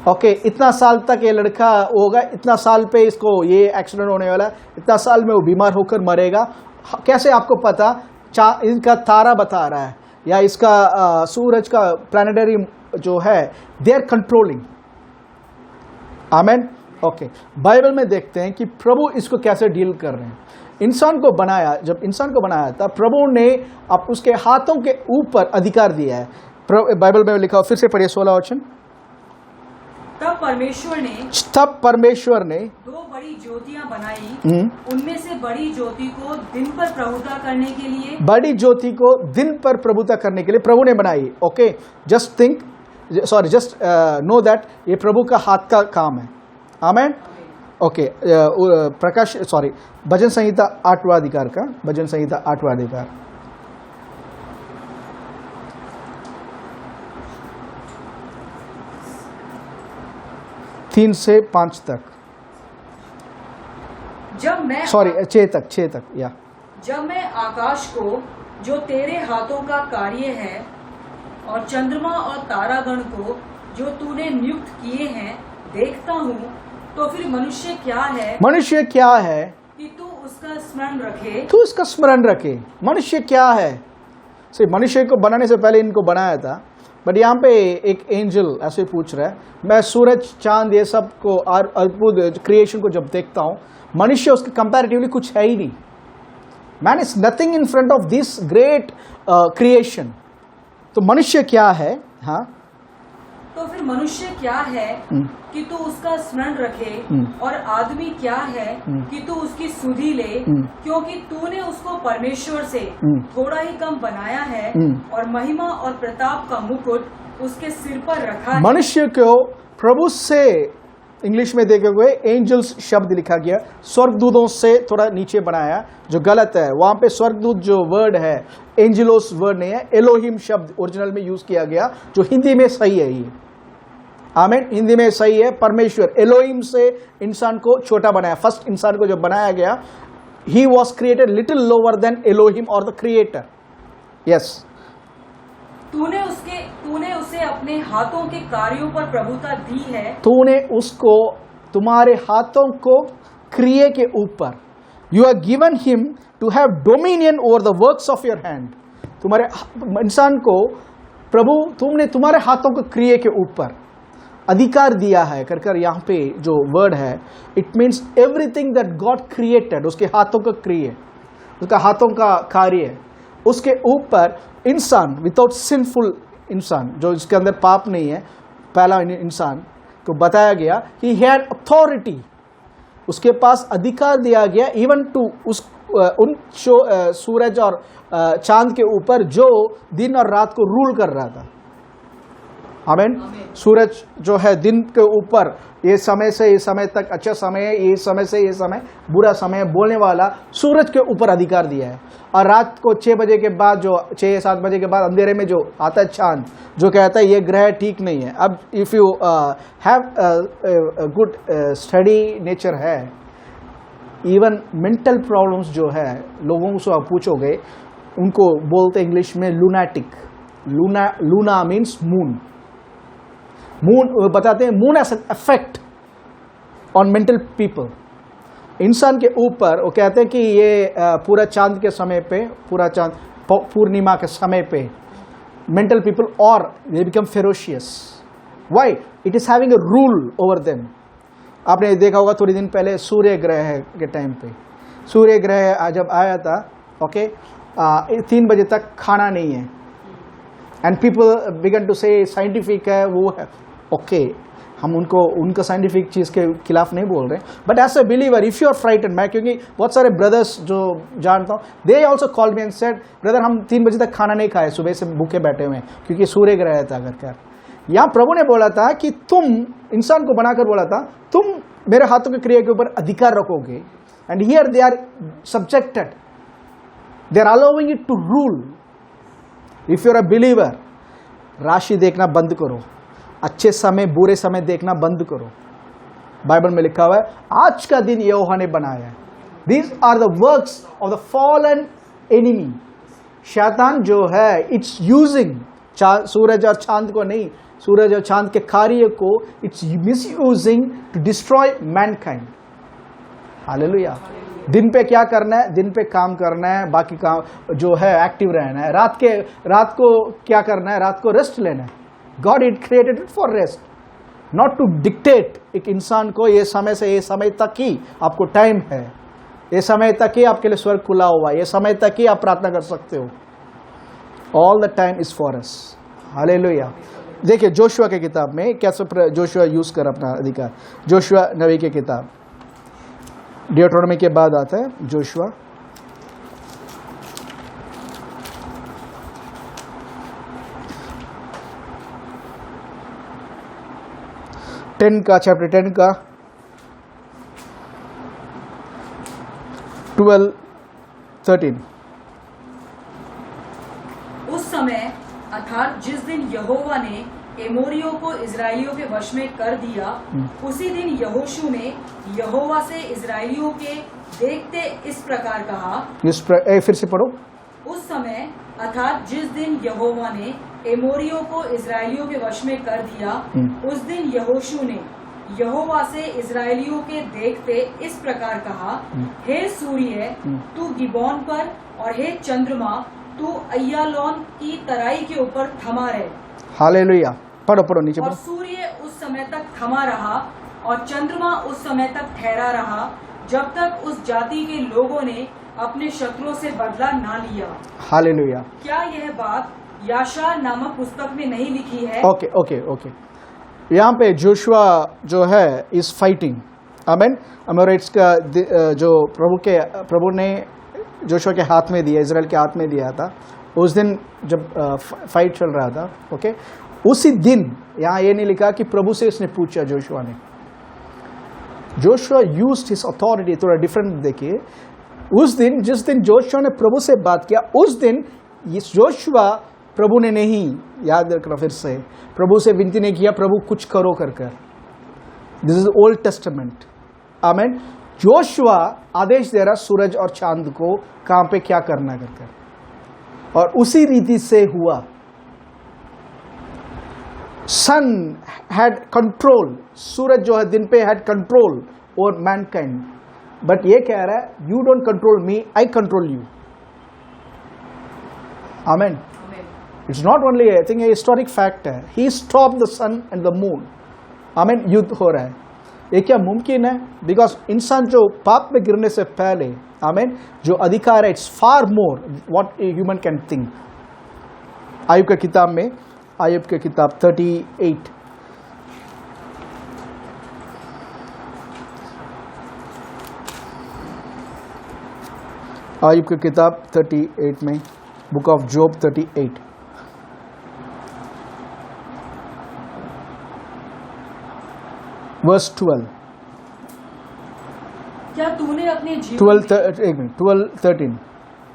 Okay, इतना साल तक ये लड़का होगा, इतना साल पे इसको ये एक्सीडेंट होने वाला है, इतना साल में वो बीमार होकर मरेगा। कैसे आपको पता? इनका तारा बता रहा है या इसका सूरज का प्लानिटरी जो है, they are controlling, amen. Okay, Bible में देखते हैं कि प्रभु इसको कैसे डील कर रहे हैं। इंसान को बनाया, जब इंसान को बनाया था प्रभु ने अब उसके हाथों के ऊपर अधिकार दिया है। बाइबल में लिखा, फिर से पढ़िए 16 वचन। तब परमेश्वर ने दो बड़ी ज्योतियां बनाई, उनमें से बड़ी ज्योति को दिन पर प्रभुता करने के लिए, बड़ी ज्योति को दिन पर प्रभुता करने के लिए प्रभु ने बनाई। Okay, just think, sorry, just know that ये प्रभु का हाथ का काम है, आमेन। ओके, प्रकाश, सॉरी, भजन संहिता 8वां अधिकार का, भजन संहिता 8वां अधिकार 3 से 5 तक, जब मैं, सॉरी 6 तक, या जब मैं आकाश को जो तेरे हाथों का कार्य है और चंद्रमा और तारागण को जो तूने नियुक्त किए हैं देखता हूँ, तो फिर मनुष्य क्या है कि तू उसका स्मरण रखे। मनुष्य क्या है? सिर्फ मनुष्य को बनाने से पहले इनको बनाया था, बट यहाँ पे एक एंजल ऐसे पूछ रहा है, मैं सूरज चांद ये सब को अद्भुत क्रिएशन को जब देखता हूँ, मनुष्य उसके कंपैरेटिवली कुछ है ही नहीं। Man is nothing in front of this great creation. तो मनुष्य क्या है? हाँ, तो फिर मनुष्य क्या है कि तू उसका स्मरण रखे, और आदमी क्या है कि तू उसकी सुधि ले, क्योंकि तूने उसको परमेश्वर से थोड़ा ही कम बनाया है, और महिमा और प्रताप का मुकुट उसके सिर पर रखा है। मनुष्य को प्रभु से, इंग्लिश में देखे हुए एंजल्स शब्द लिखा गया, स्वर्गदूतों से थोड़ा नीचे बनाया, जो गलत है। वहां पे स्वर्गदूत जो वर्ड है एंजलोस वर्ड नहीं है, एलोहिम शब्द ओरिजिनल में यूज किया गया, जो हिंदी में सही है। ये आमीन, हिंदी में सही है। परमेश्वर एलोहिम से इंसान को छोटा बनाया। फर्स्ट इंसान को जब बनाया गया, he was created little lower than Elohim और द क्रिएटर। यस, तूने उसे अपने हाथों के कार्यों पर प्रभुता दी है। तूने उसको तुम्हारे हाथों को क्रिए के ऊपर, you are given him to have dominion over the works of your hand. तुम्हारे इंसान को प्रभु, तुमने तुम्हारे हाथों को क्रिए के ऊपर, अधिकार दिया है कर यहाँ पे जो वर्ड है, it means everything that God created, उसके हाथों का क्रिए, उसका हाथों का कार्य, उसके ऊपर इंसान विदाउट सिंफुल इंसान जो इसके अंदर पाप नहीं है, पहला इंसान को बताया गया ही हैड अथॉरिटी, उसके पास अधिकार दिया गया इवन टू उन सूरज और चांद के ऊपर जो दिन और रात को रूल कर रहा था। आमीन। सूरज जो है दिन के ऊपर ये समय से ये समय तक अच्छा समय है, ये समय से ये समय बुरा समय है बोलने वाला सूरज के ऊपर अधिकार दिया है। और रात को 6 बजे के बाद जो 6-7 बजे के बाद अंधेरे में जो आता है चांद, जो कहता है ये ग्रह ठीक नहीं है। अब if you have good study nature है, इवन मेंटल प्रॉब्लम्स जो है लोगों से आप पूछोगे, उनको बोलते इंग्लिश में lunatic. Luna means moon. Moon बताते हैं moon as an effect on mental people. इंसान के ऊपर वो कहते हैं कि ये पूरा चांद के समय पे, पूरा चांद पूर्णिमा के समय पे मेंटल पीपल और they become ferocious. Why? It is having a rule over them. आपने देखा होगा थोड़ी दिन पहले सूर्य ग्रह के टाइम पे, सूर्य ग्रह जब आया था, ओके, 3 बजे तक खाना नहीं है एंड पीपल बिगन टू से साइंटिफिक है वो है, ओके, हम उनका साइंटिफिक चीज़ के खिलाफ नहीं बोल रहे, but as a believer if you are frighten, मैं क्योंकि बहुत सारे ब्रदर्स जो जानता हूँ, they also called me and said brother हम 3 बजे तक खाना नहीं खाए, सुबह से भूखे बैठे हुए हैं क्योंकि सूर्य ग्रह था कर। यहाँ प्रभु ने बोला था कि तुम, इंसान को बनाकर बोला था तुम मेरे हाथों की क्रिया के ऊपर अधिकार रखोगे, and here they are subjected, they are allowing it to rule. If you are a believer, राशि देखना बंद करो, अच्छे समय बुरे समय देखना बंद करो। बाइबल में लिखा हुआ है आज का दिन यहोवा ने बनाया है। These are the works of the fallen enemy. शैतान जो है इट्स यूजिंग सूरज और चांद को नहीं, सूरज और चांद के कार्य को it's misusing to destroy mankind. Hallelujah. दिन पे क्या करना है? दिन पे काम करना है, बाकी काम जो है एक्टिव रहना है। रात को क्या करना है? रात को रेस्ट लेना है। God it created it for rest, not to dictate एक इंसान को ये समय से ये समय तक ही आपको टाइम है, ये समय तक ही आपके लिए स्वर्ग खुला हुआ, ये समय तक ही आप प्रार्थना कर सकते हो। All the time is for us. Hallelujah. देखिए जोशुआ की किताब में कैसे जोशुआ यूज कर अपना अधिकार। जोशुआ नबी की किताब, डियोट्रोनॉमी के बाद आता है जोशुआ। चैप्टर 10 का 12-13। उस समय अर्थात जिस दिन यहोवा ने एमोरियों को इजराइलियों के वश में कर दिया, उसी दिन यहोशू ने यहोवा से इजराइलियों के देखते इस प्रकार कहा। फिर से पढ़ो। उस समय अर्थात जिस दिन यहोवा ने एमोरियों को इजराइलियों के वश में कर दिया, उस दिन यहोशू ने यहोवा से इजराइलियों के देखते इस प्रकार कहा, हे सूर्य तू गिबोन पर और हे चंद्रमा तू अय्यालोन की तराई के ऊपर थमा रहे। हालेलुया। पढ़ो नीचे और सूर्य उस समय तक थमा रहा और चंद्रमा उस समय तक ठहरा रहा जब तक उस जाति के लोगों ने अपने शत्रुओं से बदला ना लिया। हालेलुया। क्या यह बात याशा नामक पुस्तक में नहीं लिखी है? ओके। यहाँ पे जोशुआ जो है इज फाइटिंग। आमीन। अमोराइट्स का जो प्रभु ने जोशुआ के हाथ में दिया, इजराइल के हाथ में दिया था, उस दिन जब फाइट चल रहा था, ओके, उसी दिन, यहाँ ये नहीं लिखा कि प्रभु से उसने पूछा जोशुआ ने। जोशुआ यूज्ड हिज अथॉरिटी, थोड़ा डिफरेंट देखिए। उस दिन, जिस दिन जोशुआ ने प्रभु से बात किया, उस दिन जोशुआ प्रभु ने नहीं, याद रखना फिर से, प्रभु से विनती नहीं किया प्रभु कुछ करो कर। This is old testament. आमीन। जोशुआ आदेश दे रहा सूरज और चांद को कहां पे क्या करना कर, और उसी रीति से हुआ। सन हैड कंट्रोल, सूरज जो है दिन पे had control over mankind, but ये कह रहा है you don't control me, I control you. Amen. It's not only, I think ये हिस्टोरिक फैक्ट है। He stop the sun and the moon amen, युद्ध हो रहा है। ये क्या मुमकिन है? बिकॉज इंसान जो पाप में गिरने से पहले, आमीन, जो अधिकार है, it's far more what a human can think. Ayub की किताब में, आयुब की किताब 38, आयुब की किताब 38 में, बुक ऑफ जॉब 38 वर्स 12, क्या तूने अपने जीवन 12 एक मिनट 12-13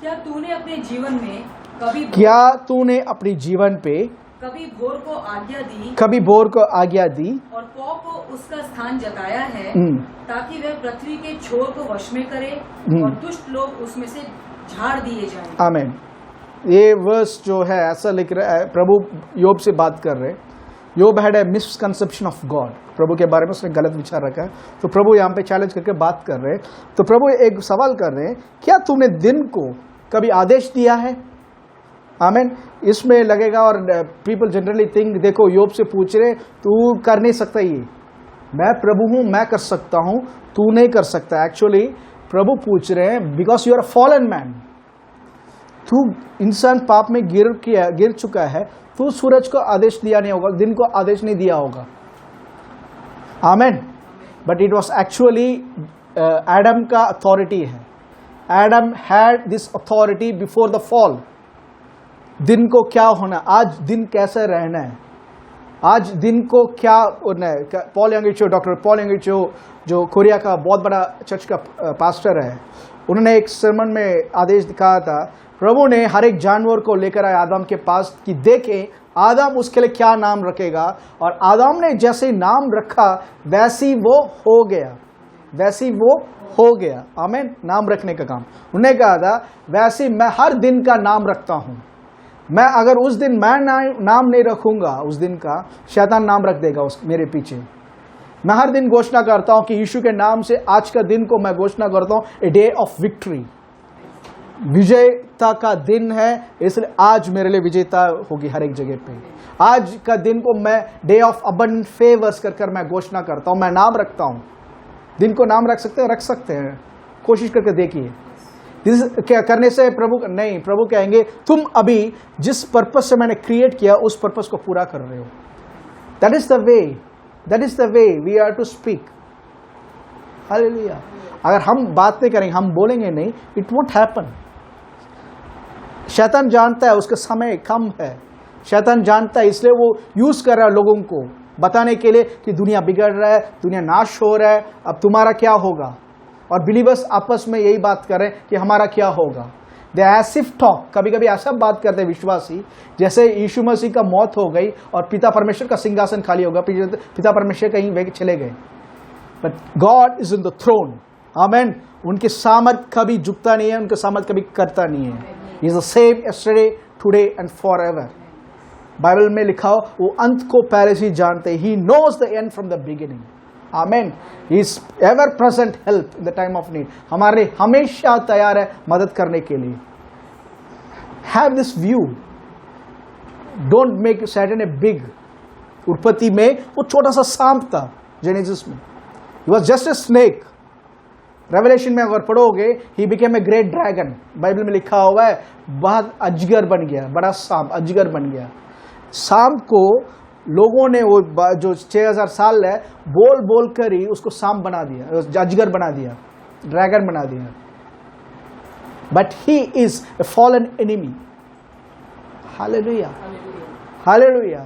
क्या तूने अपने जीवन में कभी क्या तूने अपनी जीवन पे कभी भोर को आज्ञा दी कभी भोर को आज्ञा दी और पौ को उसका स्थान जताया है, हम्म। ताकि वह पृथ्वी के छोर को वश में करे और दुष्ट लोग उसमें से झाड़ दिए जाएं। आमीन। ये वर्स जो है ऐसा लिख रहा है, प्रभु योब से बात कर रहे हैं। Job had a misconception of God, प्रभु के बारे में उसने गलत विचार रखा है। तो प्रभु यहाँ पे चैलेंज करके बात कर रहे हैं। तो प्रभु एक सवाल कर रहे हैं, क्या तूने दिन को कभी आदेश दिया है? आमीन। इसमें लगेगा, और पीपल जनरली थिंक, देखो योब से पूछ रहे, तू कर नहीं सकता, ये मैं प्रभु हूं, मैं कर सकता हूं, तू नहीं कर सकता। एक्चुअली प्रभु पूछ रहे हैं, because you are a fallen man, तू इंसान पाप में गिर चुका है, तू सूरज को आदेश दिया नहीं होगा, दिन को आदेश नहीं दिया होगा। आमीन। But it was actually Adam का अथॉरिटी है। Adam had this authority before the fall. दिन को क्या होना, आज दिन कैसे रहना है, आज दिन को क्या होना है। पॉल यंग चो, डॉक्टर पॉल यंग चो, जो कोरिया का बहुत बड़ा चर्च का पास्टर है, उन्होंने एक sermon में आदेश दिखाया था, प्रभु ने हर एक जानवर को लेकर आए आदम के पास कि देखें आदम उसके लिए क्या नाम रखेगा, और आदम ने जैसे नाम रखा वैसी वो हो गया, वैसी वो हो गया। आमीन। नाम रखने का काम उन्होंने कहा था, वैसे मैं हर दिन का नाम रखता हूं। मैं अगर उस दिन मैं नाम नहीं रखूंगा, उस दिन का शैतान नाम रख देगा मेरे पीछे। मैं हर दिन घोषणा करता हूं कि यीशु के नाम से आज का दिन को मैं घोषणा करता हूं ए डे ऑफ विक्ट्री, विजयता का दिन है, इसलिए आज मेरे लिए विजेता होगी हर एक जगह पे। आज का दिन को मैं डे ऑफ अबंडेंट फेवर्स कर मैं घोषणा करता हूं, मैं नाम रखता हूं। दिन को नाम रख सकते हैं, कोशिश करके देखिए। क्या करने से प्रभु नहीं, प्रभु कहेंगे तुम अभी जिस पर्पस से मैंने क्रिएट किया उस पर्पस को पूरा कर रहे हो। That is the way we are to speak. Hallelujah. अगर हम बात नहीं करेंगे, हम बोलेंगे नहीं, इट वोंट हैपन। शैतान जानता है उसका समय कम है, शैतान जानता है, इसलिए वो यूज कर रहा है लोगों को बताने के लिए कि दुनिया बिगड़ रहा है, दुनिया नाश हो रहा है, अब तुम्हारा क्या होगा। और बिलीवर्स आपस में यही बात कर रहे हैं कि हमारा क्या होगा। दे एज इफ टॉक, कभी कभी ऐसा बात करते हैं विश्वासी जैसे यीशु मसीह का मौत हो गई और पिता परमेश्वर का सिंहासन खाली होगा, पिता परमेश्वर कहीं वे चले गए। But God is in the throne. Amen. उनके सामर्थ कभी झुकता नहीं है, उनका सामर्थ कभी करता नहीं है। He is the same yesterday, today and for ever. Bible में लिखा हो, वो अंत को पहले से जानते, he knows the end from the beginning. Amen. He is ever present help in the time of need. हमारे हमेशा तैयार है मदद करने के लिए। Have this view, don't make Satan a big. उत्पत्ति में वो छोटा सा सांप था, जेनेसिस में he was just a snake. Revelation में अगर पढ़ोगे, ही became a great dragon. Bible में लिखा हुआ है बहुत अजगर बन गया, बड़ा सांप अजगर बन गया। सांप को लोगों ने वो जो 6000 साल है बोल बोल कर ही उसको सांप बना दिया, अजगर बना दिया, ड्रैगन बना दिया। But he is a fallen enemy. Hallelujah, hallelujah.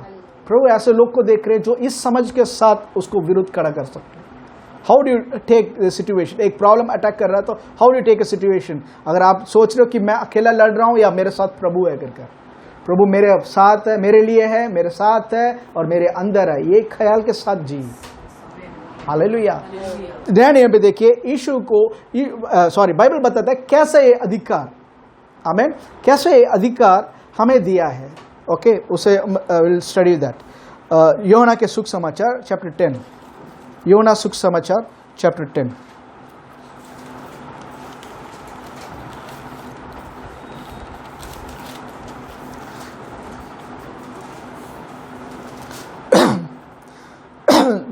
प्रभु ऐसे लोग को देख रहे हैं जो इस समझ के साथ उसको विरुद्ध खड़ा कर सकते हैं। How do you take the situation? एक प्रॉब्लम अटैक कर रहा है तो how do you take a situation? अगर आप सोच रहे हो कि मैं अकेला लड़ रहा हूं या मेरे साथ प्रभु है करके, प्रभु मेरे साथ है, मेरे लिए है, मेरे साथ है और मेरे अंदर है, ये ख्याल के साथ जी। हालेलुया। ध्यान यहाँ पे देखिए, यीशु को बाइबल बताता है कैसे ये अधिकार, आमीन, कैसे ये अधिकार हमें दिया है। ओके, उसे विल स्टडी दैट। यूहन्ना के सुख समाचार चैप्टर 10, यूहन्ना सुख समाचार चैप्टर 10।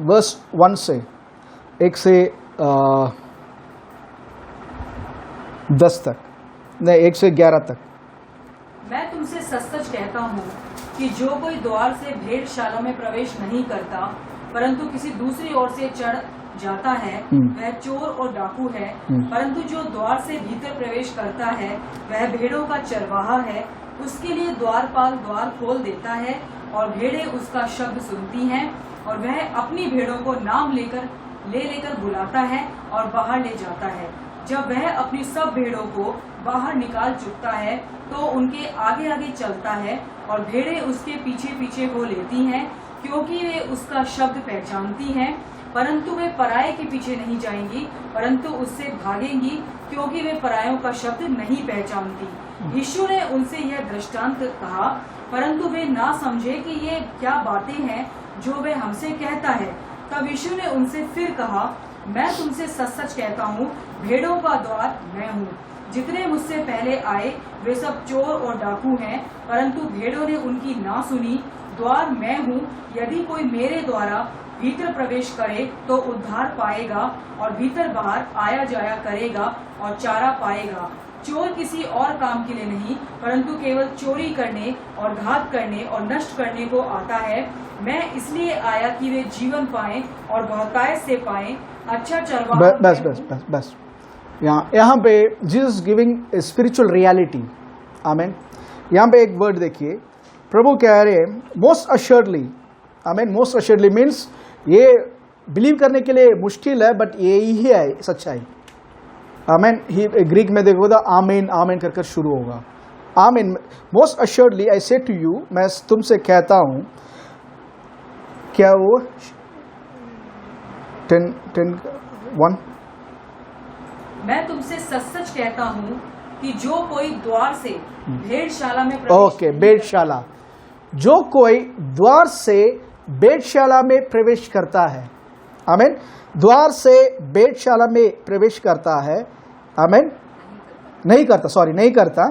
वर्स 1 से 1 से 10 तक, नहीं 1 से 11 तक। मैं तुमसे सच सच कहता हूँ कि जो कोई द्वार से भेड़शाला में प्रवेश नहीं करता परंतु किसी दूसरी ओर से चढ़ जाता है वह चोर और डाकू है, परंतु जो द्वार से भीतर प्रवेश करता है वह भेड़ों का चरवाहा है। उसके लिए द्वारपाल द्वार खोल देता है और भेड़ें उसका शब्द सुनती हैं और वह अपनी भेड़ों को नाम लेकर बुलाता है और बाहर ले जाता है। जब वह अपनी सब भेड़ों को बाहर निकाल चुकता है तो उनके आगे आगे चलता है और भेड़ें उसके पीछे पीछे हो लेती हैं, क्योंकि वे उसका शब्द पहचानती हैं। परंतु वे पराये के पीछे नहीं जाएंगी परंतु उससे भागेंगी, क्योंकि वे परायों का शब्द नहीं पहचानती। यीशु ने उनसे यह दृष्टांत कहा, परंतु वे ना समझे कि ये क्या बातें हैं जो वे हमसे कहता है। तब यीशु ने उनसे फिर कहा, मैं तुमसे सच सच कहता हूँ, भेड़ों का द्वार मैं हूँ। जितने मुझसे पहले आए वे सब चोर और डाकू हैं, परंतु भेड़ों ने उनकी ना सुनी। द्वार मैं हूँ, यदि कोई मेरे द्वारा भीतर प्रवेश करे तो उद्धार पाएगा और भीतर बाहर आया जाया करेगा और चारा पाएगा। चोर किसी और काम के लिए नहीं परंतु केवल चोरी करने और घात करने और नष्ट करने को आता है। मैं इसलिए आया कि वे जीवन पाएं और बहुतायत से पाएं। अच्छा चरवाहा बस यहाँ पे Jesus giving a spiritual reality. Amen. यहाँ पे एक वर्ड देखिए, प्रभु कह रहे हैं most assuredly. Amen. Most assuredly means ये बिलीव करने के लिए मुश्किल है, बट यही है सच्चाई। आमेन। ही ग्रीक में देखो तो आमेन आमेन कर शुरू होगा। आमेन। मोस्ट अश्योर्डली आई से टू यू, मैं तुमसे कहता हूं, क्या वो 10:1 मैं तुमसे सच सच कहता हूँ कि जो कोई द्वार से भेड़शाला में ओके, भेड़शाला, जो कोई द्वार से भेड़शाला में प्रवेश करता है। आमेन। द्वार से भेड़शाला में प्रवेश करता है। आमेन। नहीं करता।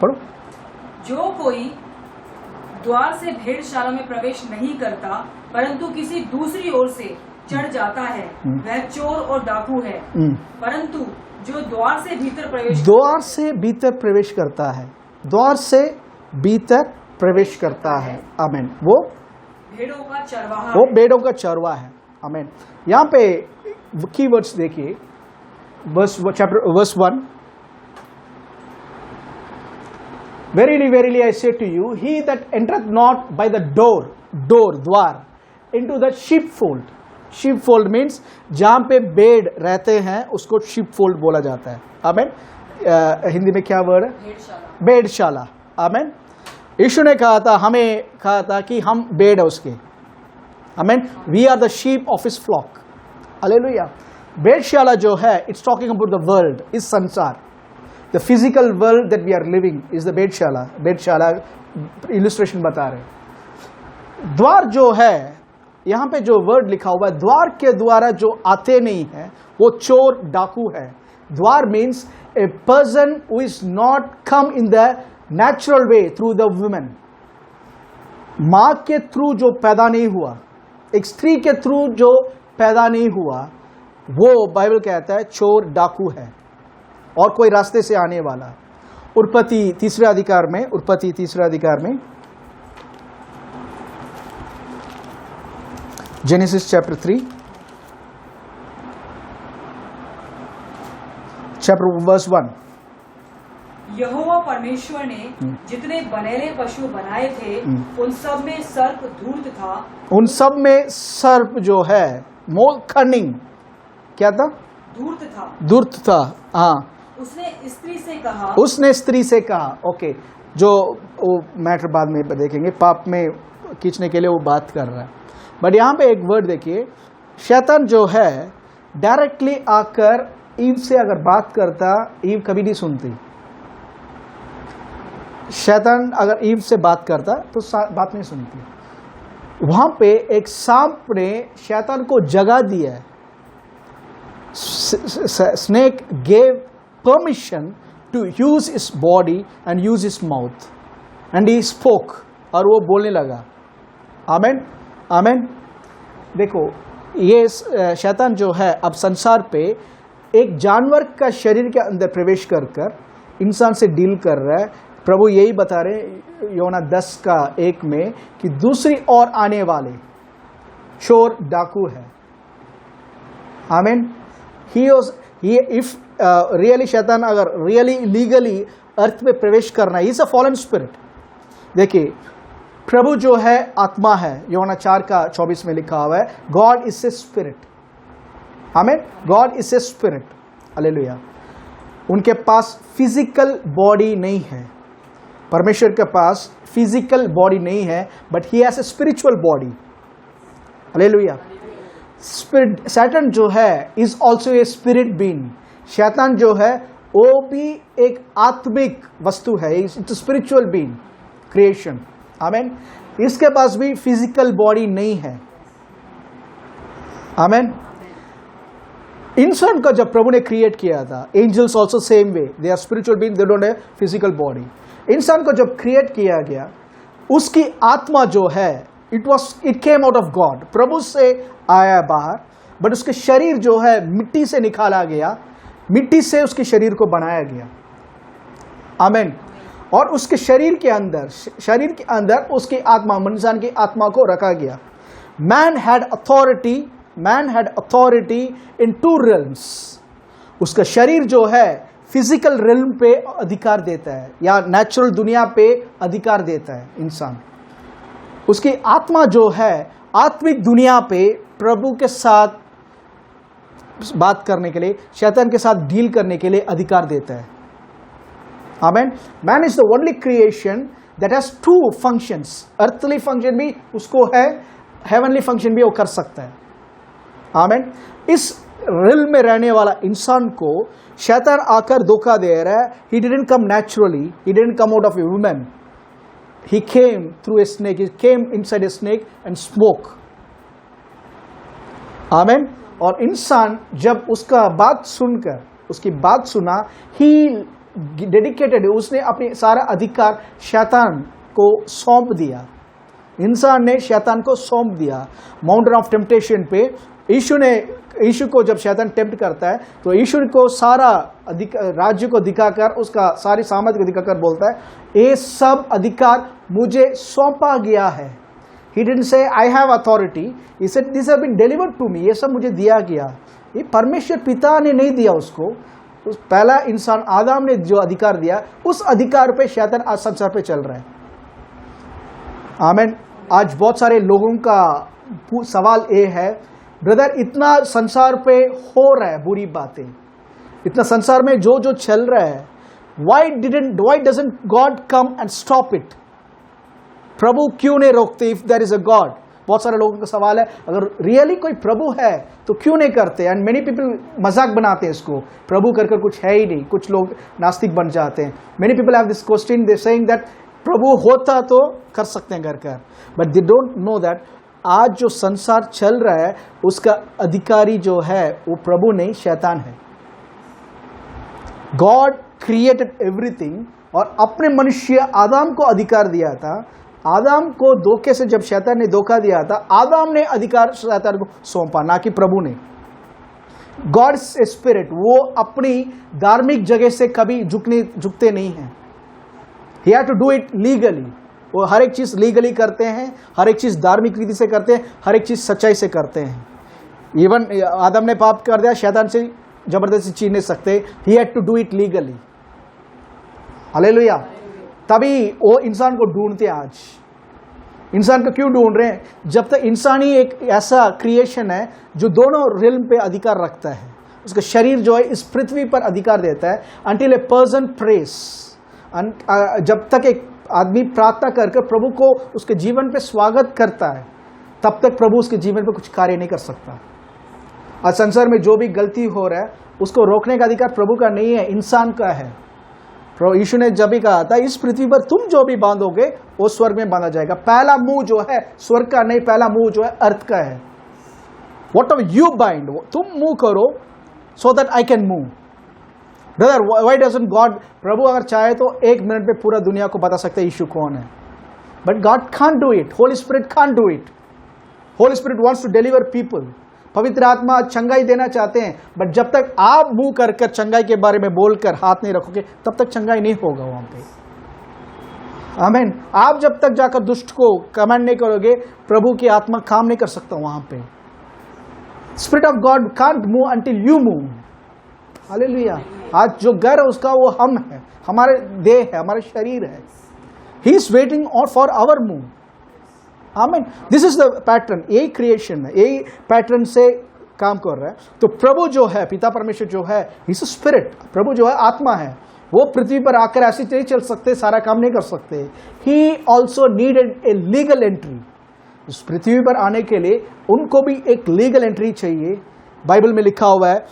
पढ़ो। जो कोई द्वार से भेड़शाला में प्रवेश नहीं करता परंतु किसी दूसरी ओर से चढ़ जाता है वह चोर और डाकू है। परंतु जो द्वार से भीतर प्रवेश करता है, द्वार से भीतर प्रवेश करता है। आमेन। वो भेड़ों का चरवाहा है। आमेन। यहाँ पे की वर्ड्स देखिए, verse 1, Verily, verily, I say to you, he that entereth not by the द्वार, into the sheepfold. sheepfold means जहाँ पे भेड़ रहते हैं उसको sheepfold बोला जाता है। आमेन। हिंदी में क्या वर्ड है? भेड़शाला। आमेन। यीशु ने हमें कहा था कि हम भेड़ है उसके। Amen. We are the sheep of his flock. Hallelujah. भेड़शाला जो है, it's talking about the world, इस संसार। The physical world that we are living is the भेड़शाला। भेड़शाला इलस्ट्रेशन बता रहे। द्वार जो है, यहाँ पे जो वर्ड लिखा हुआ है, द्वार के द्वारा जो आते नहीं है वो चोर डाकू है। द्वार means a person who is not come in the natural way through the women. मां के थ्रू जो पैदा नहीं हुआ, एक स्त्री के थ्रू जो पैदा नहीं हुआ, वो बाइबल कहता है चोर डाकू है और कोई रास्ते से आने वाला। उत्पत्ति तीसरे अधिकार में जेनेसिस चैप्टर 3 वर्स 1। यहोवा परमेश्वर ने जितने बनेले पशु बनाए थे उन सब में सर्प धूर्त था। उन सब में सर्प जो है मोर कनिंग, क्या था? धूर्त था। हाँ। उसने स्त्री से कहा। ओके, जो वो मैटर बाद में देखेंगे, पाप में खींचने के लिए वो बात कर रहा है। बट यहाँ पे एक वर्ड देखिए, शैतान जो है डायरेक्टली आकर ईव से अगर बात करता, ईव कभी नहीं सुनती। शैतान अगर ईव से बात करता तो बात नहीं सुनती। वहां पे एक सांप ने शैतान को जगा दिया है। Snake gave permission to use his body and use his mouth and he spoke, और वो बोलने लगा। आमेन। आमेन। देखो ये शैतान जो है अब संसार पे एक जानवर का शरीर के अंदर प्रवेश कर कर इंसान से डील कर रहा है। प्रभु यही बता रहे योना 10:1 में कि दूसरी ओर आने वाले चोर डाकू है। आमीन। इफ रियली शैतान अगर रियली लीगली अर्थ में प्रवेश करना है, इज अ फॉलन स्पिरिट। देखिए प्रभु जो है आत्मा है, योना 4:24 में लिखा हुआ है, गॉड इज ए स्पिरिट। आमीन। God is a spirit. Hallelujah. उनके पास फिजिकल बॉडी नहीं है, परमेश्वर के पास फिजिकल बॉडी नहीं है, but he has a spiritual body. Hallelujah. Spirit Satan जो है is also a spirit being. शैतान जो है वो भी एक आत्मिक वस्तु है, इट्स स्पिरिचुअल बीइंग क्रिएशन। आमीन। इसके पास भी फिजिकल बॉडी नहीं है। आमीन। इंसान को जब प्रभु ने क्रिएट किया था, angels also same way, they are spiritual being, they don't have physical body. इंसान को जब क्रिएट किया गया, उसकी आत्मा जो है it came out of God, प्रभु से आया बाहर, बट उसके शरीर जो है मिट्टी से निकाला गया, मिट्टी से उसके शरीर को बनाया गया। आमीन। और उसके शरीर के अंदर उसकी आत्मा, इंसान की आत्मा को रखा गया। Man had authority in 2 realms। उसका शरीर जो है फिजिकल रिल्म पे अधिकार देता है या नेचुरल दुनिया पे अधिकार देता है इंसान। उसकी आत्मा जो है आत्मिक दुनिया पे प्रभु के साथ बात करने के लिए, शैतान के साथ डील करने के लिए अधिकार देता है। आमीन। Man is the only creation that has 2 functions। Earthly function भी उसको है, हेवनली फंक्शन भी वो कर सकता है। आमीन। इस रिल में रहने वाला इंसान को शैतान आकर धोखा दे रहा है। He didn't come naturally, he didn't come out of a woman, he came through a snake, he came inside a snake and smoke. आमीन। और इंसान जब उसका बात सुनकर, उसकी बात सुना, ही डेडिकेटेड, उसने अपने सारा अधिकार शैतान को सौंप दिया। इंसान ने शैतान को सौंप दिया। माउंटेन ऑफ टेम्पटेशन पे यीशु को जब शैतान टेम्प्ट करता है तो यीशु को सारा राज्य को दिखाकर, उसका सारी सामर्थ्य को दिखाकर बोलता है, ये सब अधिकार मुझे सौंपा गया है। He didn't say I have authority, he said these have been delivered to me, ये सब मुझे दिया गया। ये परमेश्वर पिता ने नहीं दिया उसको, उस पहला इंसान आदम ने जो अधिकार दिया, उस अधिकार पे शैतान आज संसार पे चल रहा है। आमीन। आज बहुत सारे लोगों का सवाल ये है, ब्रदर इतना संसार पे हो रहा है बुरी बातें, इतना संसार में जो जो चल रहा है, why doesn't God come and stop it? प्रभु क्यों नहीं रोकते? If there is a God, बहुत सारे लोगों का सवाल है, अगर रियली कोई प्रभु है तो क्यों नहीं करते? एंड मेनी पीपल मजाक बनाते हैं इसको, प्रभु कर कुछ है ही नहीं, कुछ लोग नास्तिक बन जाते हैं। Many people have this question, they saying that प्रभु होता तो कर सकते हैं कर, but they don't know that आज जो संसार चल रहा है उसका अधिकारी जो है वो प्रभु नहीं, शैतान है। गॉड क्रिएटेड एवरीथिंग और अपने मनुष्य आदम को अधिकार दिया था। आदम को धोखे से जब शैतान ने धोखा दिया था, आदम ने अधिकार शैतान को सौंपा, ना कि प्रभु ने। गॉड ए स्पिरिट, वो अपनी धार्मिक जगह से कभी झुकते नहीं हैं। He had to do it legally. वो हर एक चीज लीगली करते हैं, हर एक चीज धार्मिक रीति से करते हैं, हर एक चीज सच्चाई से करते हैं। इवन आदम ने पाप कर दिया, शैतान से जबरदस्ती छीन नहीं सकते। He had to do it legally. Hallelujah. तभी वो इंसान को ढूंढते हैं। आज इंसान को क्यों ढूंढ रहे हैं? जब तक इंसान ही एक ऐसा क्रिएशन है जो दोनों रिल्म पे अधिकार रखता है, उसका शरीर जो है इस पृथ्वी पर अधिकार देता है। अंटिल ए पर्सन प्रेस, जब तक एक आदमी प्रार्थना करके प्रभु को उसके जीवन पे स्वागत करता है, तब तक प्रभु उसके जीवन पे कुछ कार्य नहीं कर सकता। आज संसार में जो भी गलती हो रहा है उसको रोकने का अधिकार प्रभु का नहीं है, इंसान का है। प्रभु यीशु ने जब भी कहा था, इस पृथ्वी पर तुम जो भी बांधोगे वो स्वर्ग में बांधा जाएगा। पहला मुंह जो है स्वर्ग का नहीं, पहला मुंह जो है अर्थ का है। वॉट एवर यू बाइंड, तुम मूव करो so that I can move. Brother, why doesn't God, प्रभु अगर चाहे तो 1 मिनट में पूरा दुनिया को बता सकते हैं यीशु कौन है, but God can't do it, holy spirit can't do it. Holy spirit wants to deliver people. पवित्र आत्मा चंगाई देना चाहते हैं, बट जब तक आप मुंह कर कर चंगाई के बारे में बोलकर हाथ नहीं रखोगे तब तक चंगाई नहीं होगा वहां पे। आमीन। आप जब तक जाकर दुष्ट को कमांड नहीं करोगे, प्रभु की आत्मा काम नहीं कर सकता वहां पे। Spirit of God can't move until you move. Hallelujah. आज जो घर है उसका वो हम है, हमारे देह है, हमारे शरीर है। He is waiting for our move. Amen. This is the pattern. यही क्रिएशन है, यही पैटर्न से काम कर रहा है। तो प्रभु जो है, पिता परमेश्वर जो है, ही इज स्पिरिट। प्रभु जो है आत्मा है। वो पृथ्वी पर आकर ऐसे नहीं चल सकते, सारा काम नहीं कर सकते। He also needed a legal entry. इस पृथ्वी पर आने के लिए उनको भी एक लीगल एंट्री चाहिए। बाइबल में लिखा हुआ है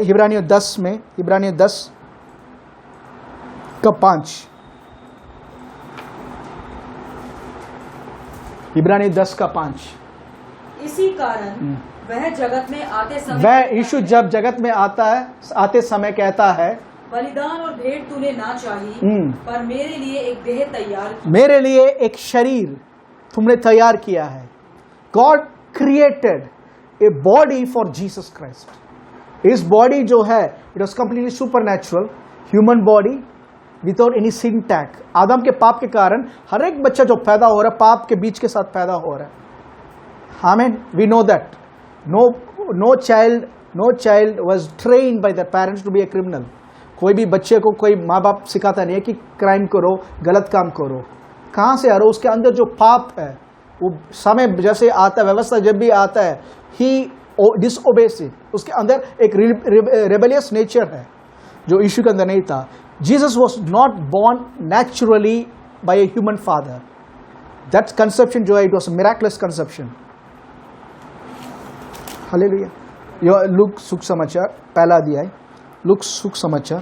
इब्रानियों 10 में, इब्रानियों 10:5, इब्रानियों 10:5। इसी कारण वह जगत में आते समय, वह यीशु जब जगत में आता है, आते समय कहता है, बलिदान और भेंट तूने ना चाहिए, पर मेरे लिए एक देह तैयार की। मेरे लिए एक शरीर तुमने तैयार किया है। God created a body for Jesus Christ. इस बॉडी जो है, it was completely supernatural human body without any sin tag. आदम के पाप के कारण हर एक बच्चा जो पैदा हो रहा है, पाप के बीच के साथ पैदा हो रहा है। Amen. We know that no child was trained by their parents to be a criminal. कोई भी बच्चे को कोई माँ बाप सिखाता नहीं है कि क्राइम करो, गलत काम करो। कहाँ से आ रहा है? उसके अंदर जो पाप है, वो समय जैसे आता है, व्यवस्था जब भी आता है, ही डिसओबेस इट। उसके अंदर एक रेबेलियस नेचर है जो यीशु के अंदर नहीं था। Jesus was not born naturally bye a human father. That conception जो है, it was miraculous conception. Hallelujah. Look सुसमाचार पहला अध्याय, लूक सुसमाचार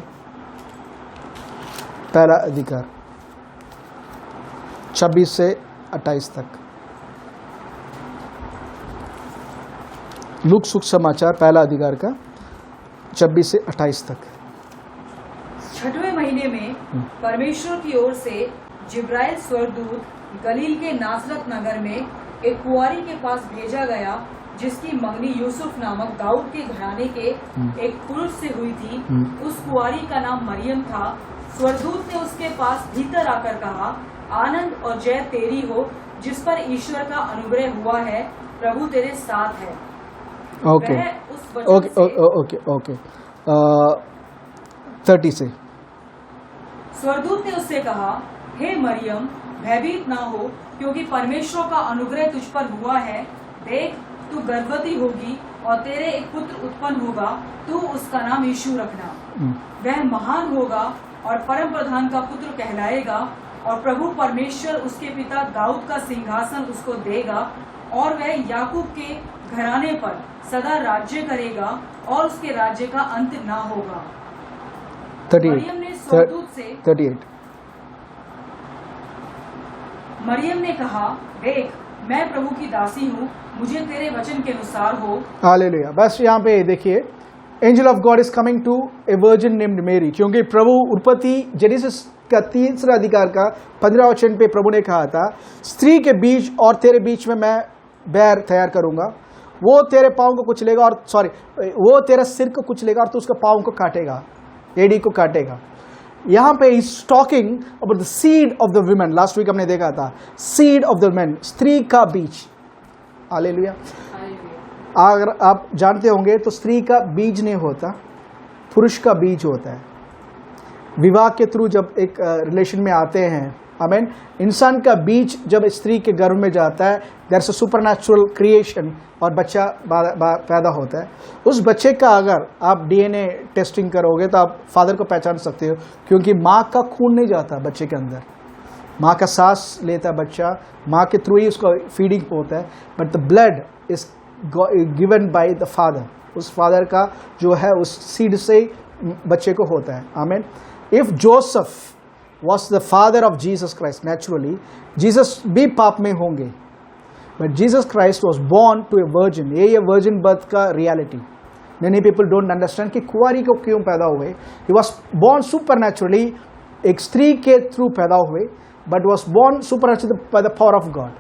पहला अधिकार 26 से 28 तक। लूक सुसमाचार पहला अधिकार का 26 से 28 तक। 6वें महीने में परमेश्वर की ओर से जिब्राइल स्वर्गदूत गलील के नासरत नगर में एक कुंवारी के पास भेजा गया, जिसकी मंगनी यूसुफ नामक दाऊद के घराने के एक पुरुष से हुई थी। उस कुंवारी का नाम मरियम था। स्वर्गदूत ने उसके पास भीतर आकर कहा, आनंद और जय तेरी हो, जिस पर ईश्वर का अनुग्रह हुआ है, प्रभु तेरे साथ है। ओके ओके 30 से। स्वर्गदूत ने उससे कहा, हे मरियम, भयभीत ना हो, क्योंकि परमेश्वर का अनुग्रह तुझ पर हुआ है। देख, तू गर्भवती होगी और तेरे एक पुत्र उत्पन्न होगा, तू उसका नाम यीशु रखना। वह महान होगा और परम प्रधान का पुत्र कहलाएगा, और प्रभु परमेश्वर उसके पिता दाऊद का सिंहासन उसको देगा, और वह याकूब के घराने पर सदा राज्य करेगा, और उसके राज्य का अंत ना होगा। 38 मरियम ने स्वर्गदूत से 38 मरियम ने कहा, देख, मैं प्रभु की दासी हूँ, मुझे तेरे वचन के अनुसार हो। हालेलुया। बस यहाँ पे देखिए, angel of God is coming to a virgin named Mary. क्योंकि प्रभु उत्पत्ति जेनेसिस का 3 अधिकार का 15 वचन पे प्रभु ने कहा था, स्त्री के बीच और तेरे बीच में मैं बैर तैयार करूंगा, वो तेरे पाँव को कुचलेगा, और वो तेरा सिर को कुचलेगा और तू उसका पाँव को काटेगा, एड़ी को काटेगा। यहाँ पे is talking about the seed of the women. Last week हमने देखा था, सीड ऑफ द वुमेन, स्त्री का बीज। हालेलुया। अगर आप जानते होंगे तो स्त्री का बीज नहीं होता, पुरुष का बीज होता है। विवाह के थ्रू जब एक रिलेशन में आते हैं, आमीन, इंसान का बीज जब स्त्री के गर्भ में जाता है, there is a supernatural creation और बच्चा पैदा होता है। उस बच्चे का अगर आप डीएनए टेस्टिंग करोगे तो आप फादर को पहचान सकते हो, क्योंकि माँ का खून नहीं जाता बच्चे के अंदर, माँ का सांस लेता है बच्चा, माँ के थ्रू ही उसका फीडिंग होता है, but the blood is given by the father. उस फादर का जो है उस सीड से बच्चे को होता है। आमीन। If Joseph was the father of Jesus Christ, naturally Jesus भी पाप में होंगे, but Jesus Christ was born to a virgin। ये virgin birth का reality many people don't understand कि कुंवारी को क्यों पैदा हुए। He was born supernaturally, एक स्त्री के थ्रू पैदा हुए, but was born supernaturally by the power of God।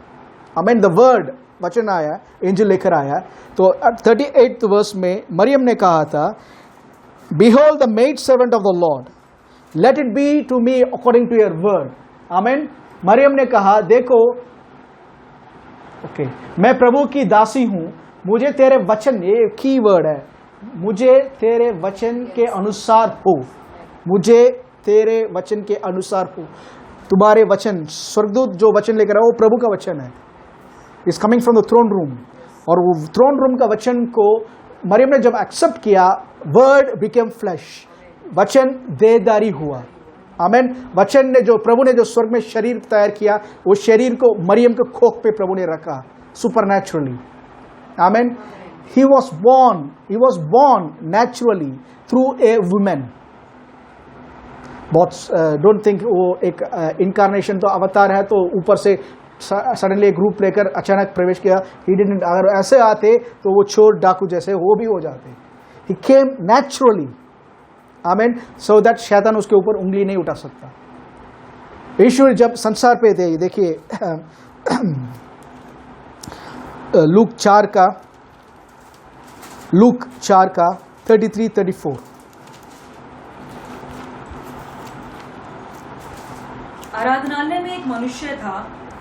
I mean the word वचन आया, एंजल लेकर आया। तो 38th वर्स में मरियम ने कहा था, Behold the maid servant of the Lord, let it be to me according to your word. आमीन। मरियम ने कहा, देखो मैं प्रभु की दासी हूं, मुझे तेरे वचन, ये की वर्ड है, मुझे तेरे वचन के अनुसार हो, मुझे तेरे वचन के अनुसार हो। तुम्हारे वचन, स्वर्गदूत जो वचन लेकर आया वो प्रभु का वचन है, is coming from the throne room. और वो थ्रोन रूम का वचन को मरियम ने जब एक्सेप्ट किया, वर्ड बिकेम फ्लैश, वचन देहधारी हुआ। आमीन। वचन ने जो प्रभु ने जो स्वर्ग में शरीर तैयार किया, वो शरीर को मरियम के खोख पे प्रभु ने रखा सुपरनैचुरली। आमीन। He was born naturally through a women. बहुत डोंट थिंक वो एक इनकारनेशन तो अवतार है तो ऊपर से सडनली एक रूप लेकर अचानक प्रवेश किया। ही डिडंट, अगर ऐसे आते तो वो चोर डाकू जैसे वो भी हो जाते। ही केम नेचुरली। आमीन। सो दैट शैतान उसके ऊपर उंगली नहीं उठा सकता। यीशु जब संसार पे थे, देखिए लूक 4 का 33-34। आराधनालय में एक मनुष्य था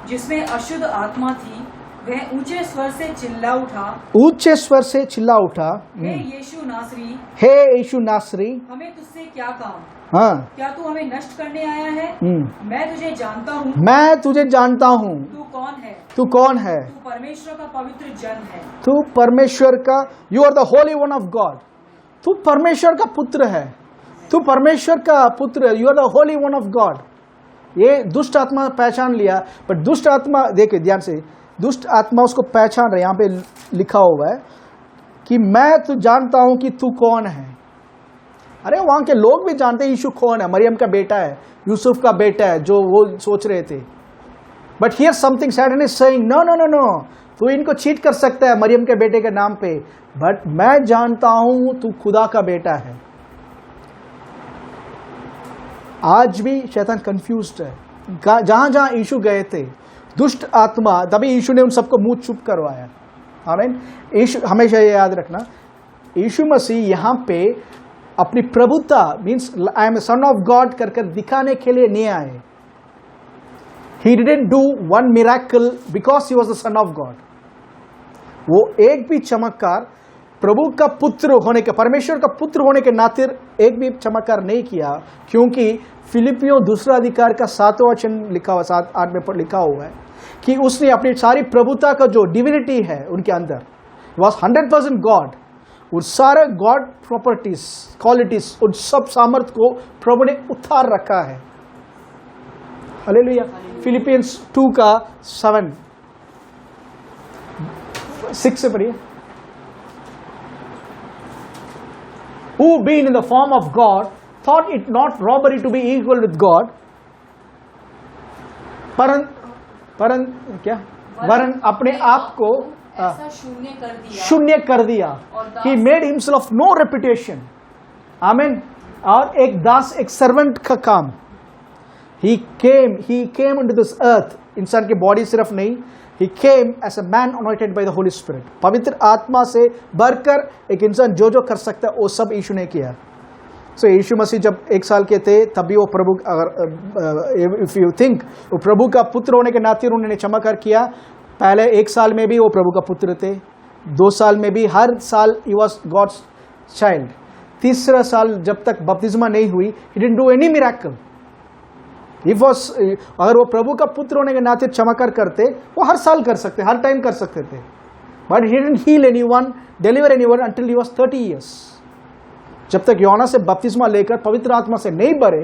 जिसमें अशुद्ध आत्मा थी। वह ऊंचे स्वर से चिल्ला उठा, हे यीशु नासरी, हमें तुझसे क्या काम? हाँ, क्या तू हमें नष्ट करने आया है? मैं तुझे जानता हूँ। तू कौन है? तू परमेश्वर का पवित्र जन है। तू परमेश्वर का, you are the holy one of God. तू परमेश्वर का पुत्र है, तू परमेश्वर का पुत्र है, you are the holy one of God. ये दुष्ट आत्मा पहचान लिया, पर दुष्ट आत्मा, देखिए ध्यान से, दुष्ट आत्मा उसको पहचान रहे। यहाँ पे लिखा हुआ है कि मैं तो जानता हूं कि तू कौन है। अरे वहां के लोग भी जानते हैं यीशु कौन है, मरियम का बेटा है, यूसुफ का बेटा है, जो वो सोच रहे थे। But here something Satan is saying, no no no no, तू इनको चीट कर सकता है मरियम के बेटे के नाम पे, बट मैं जानता हूं तू खुदा का बेटा है। आज भी शैतान कंफ्यूज्ड है। जहां जहां यीशु गए थे दुष्ट आत्मा, तभी यीशु ने उन सबको मुंह चुप करवाया। आमीन। यीशु, हमेशा ये याद रखना, यीशु मसीह यहां पे अपनी प्रभुता, means I am sun of God कर दिखाने के लिए नहीं आए। He didn't do one miracle because he was the son of God. वो एक भी चमत्कार प्रभु का पुत्र होने के, परमेश्वर का पुत्र होने के नाते एक भी चमत्कार नहीं किया, क्योंकि फिलिपियों 2 अधिकार का 7वां वचन लिखा हुआ, 7-8 में लिखा हुआ है कि उसने अपनी सारी प्रभुता का जो डिविनिटी है उनके अंदर, वॉज 100% गॉड, और सारे गॉड प्रॉपर्टीज, क्वालिटीज, उन सब सामर्थ को प्रभु ने उतार रखा है। हालेलुया। फिलिपियंस 2 का 6 से पढ़िए। Who being in the form of God thought it not robbery to be equal with God, वरन अपने आप को ऐसा शून्य कर दिया। He made himself no reputation. आमीन। और एक दास, एक सर्वेंट का काम। He came into this earth, इंसान की बॉडी सिर्फ नहीं, He came as a man anointed by the Holy Spirit. पवित्र आत्मा से बढ़कर एक इंसान जो कर सकता है वो सब यीशु ने किया। So यीशु मसीह जब 1 साल के थे तभी वो प्रभु, अगर इफ यू थिंक, वो प्रभु का पुत्र होने के नाते उन्होंने चमत्कार किया। पहले 1 साल में भी वो प्रभु का पुत्र थे, 2 साल में भी, हर साल he was God's child। 3रा साल जब तक बपतिस्मा नहीं हुई, he didn't do any miracle। अगर वो प्रभु का पुत्र होने के नाते चमत्कार करते, वो हर साल कर सकते, हर टाइम कर सकते थे, but he didn't heal anyone, deliver anyone until he was 30 years. जब तक यूहन्ना से बपतिस्मा लेकर पवित्र आत्मा से नहीं भरे,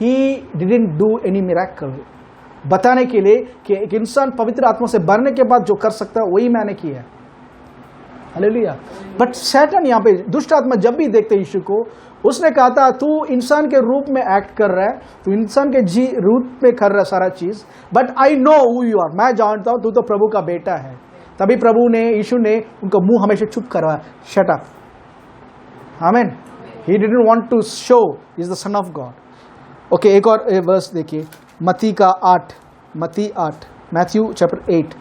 he didn't do any miracle, बताने के लिए कि एक इंसान पवित्र आत्मा से भरने के बाद जो कर सकता है वही मैंने किया है। हालेलुया। बट शैतान यहाँ पे, दुष्ट आत्मा जब भी देखते यीशु को, उसने कहा था तू इंसान के रूप में एक्ट कर रहा है, तू इंसान के रूप में कर रहा है सारा चीज, but I know who you are, मैं जानता हूं तू तो प्रभु का बेटा है। तभी प्रभु ने, यीशु ने उनका मुंह हमेशा चुप करवाया, shut up. Amen. He didn't want to show is the son of God. Okay, एक और वर्स देखिए, मत्ती 8, मैथ्यू चैप्टर 8।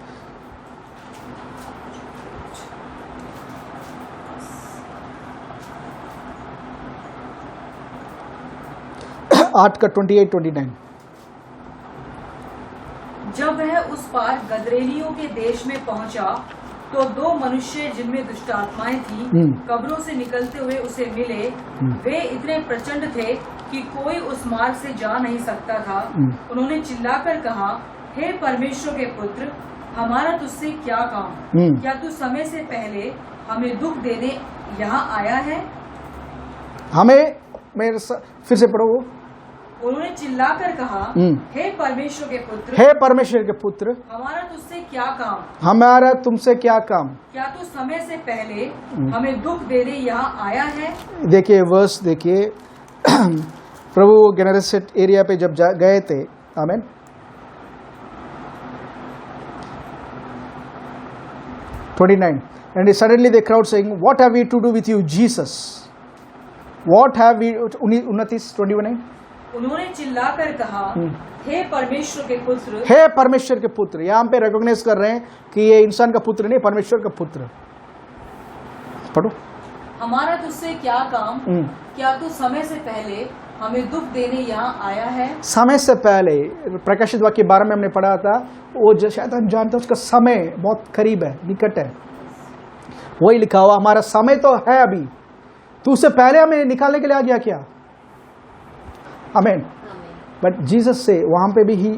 8 का 28-29। जब वह उस पार गदरेलियों के देश में पहुंचा तो दो मनुष्य जिनमें दुष्ट आत्माएं थी कब्रों से निकलते हुए उसे मिले। वे इतने प्रचंड थे कि कोई उस मार्ग से जा नहीं सकता था। उन्होंने चिल्लाकर कहा, हे परमेश्वर के पुत्र, हमारा तुझसे क्या काम? क्या तू समय से पहले हमें दुख देने यहाँ आया है? हमें फिर से पढ़ो वो। उन्होंने चिल्लाकर कहा, हे परमेश्वर के पुत्र, हे परमेश्वर के पुत्र, हमारा तुझसे क्या काम? हमारा तुमसे क्या काम? क्या तू समय से पहले हमें दुख देने यहाँ आया है? देखिए वर्स देखिए। प्रभु गेनेरेसेट एरिया पे जब गए थे, आमेन, and suddenly the crowd saying, what have we to do with you, Jesus? What have we? 29:21। उन्होंने चिल्लाकर कहा, हे परमेश्वर के पुत्र, हे परमेश्वर के पुत्र। यहाँ पे रिकॉग्नाइज कर रहे हैं कि ये इंसान का पुत्र नहीं, परमेश्वर का पुत्र। पढ़ो। हमारा तुझसे क्या काम? क्या तू समय से पहले हमें दुख देने यहाँ आया है? समय से पहले, प्रकाशित वाक्य 12 में हमने पढ़ा था, वो जो शायद हम जानते हैं उसका समय बहुत करीब है, निकट है। वही लिखा हुआ, हमारा समय तो है अभी, तू उससे पहले हमें निकालने के लिए आ गया क्या? आमीन। बट जीसस से वहां पे भी ही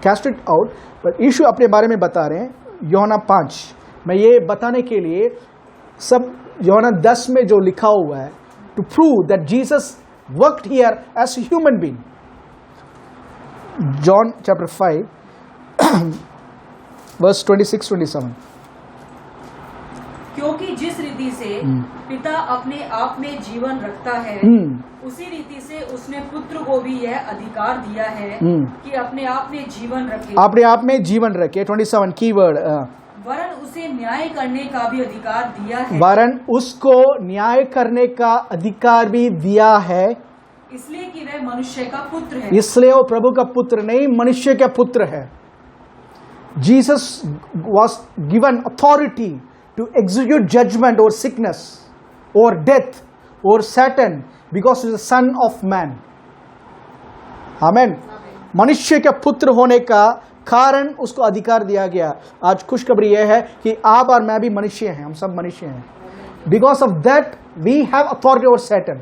कैस्ट इट आउट। बट यीशु अपने बारे में बता रहे हैं यूहन्ना 5 में, ये बताने के लिए सब यूहन्ना 10 में जो लिखा हुआ है, to prove that Jesus worked here as human being. John chapter 5 verse 26-27। क्योंकि जिस रीति से पिता अपने आप में जीवन रखता है, उसी रीति से उसने पुत्र को भी यह अधिकार दिया है कि अपने आप में जीवन रखे। अपने आप में जीवन रखे। 27 कीवर्ड। वरन उसे न्याय करने का भी अधिकार दिया है। वरन उसको न्याय करने का अधिकार भी दिया है, इसलिए कि वह मनुष्य का पुत्र है। इसलिए वो प्रभु का पुत्र नहीं, मनुष्य का पुत्र है। Jesus was given authority to execute judgment over sickness, over death, over Satan, because he is the son of man. आमेन। मनुष्य के पुत्र होने का कारण उसको अधिकार दिया गया। आज खुशखबरी यह है कि आप और मैं भी मनुष्य हैं, हम सब मनुष्य हैं। Because of that we have authority over Satan.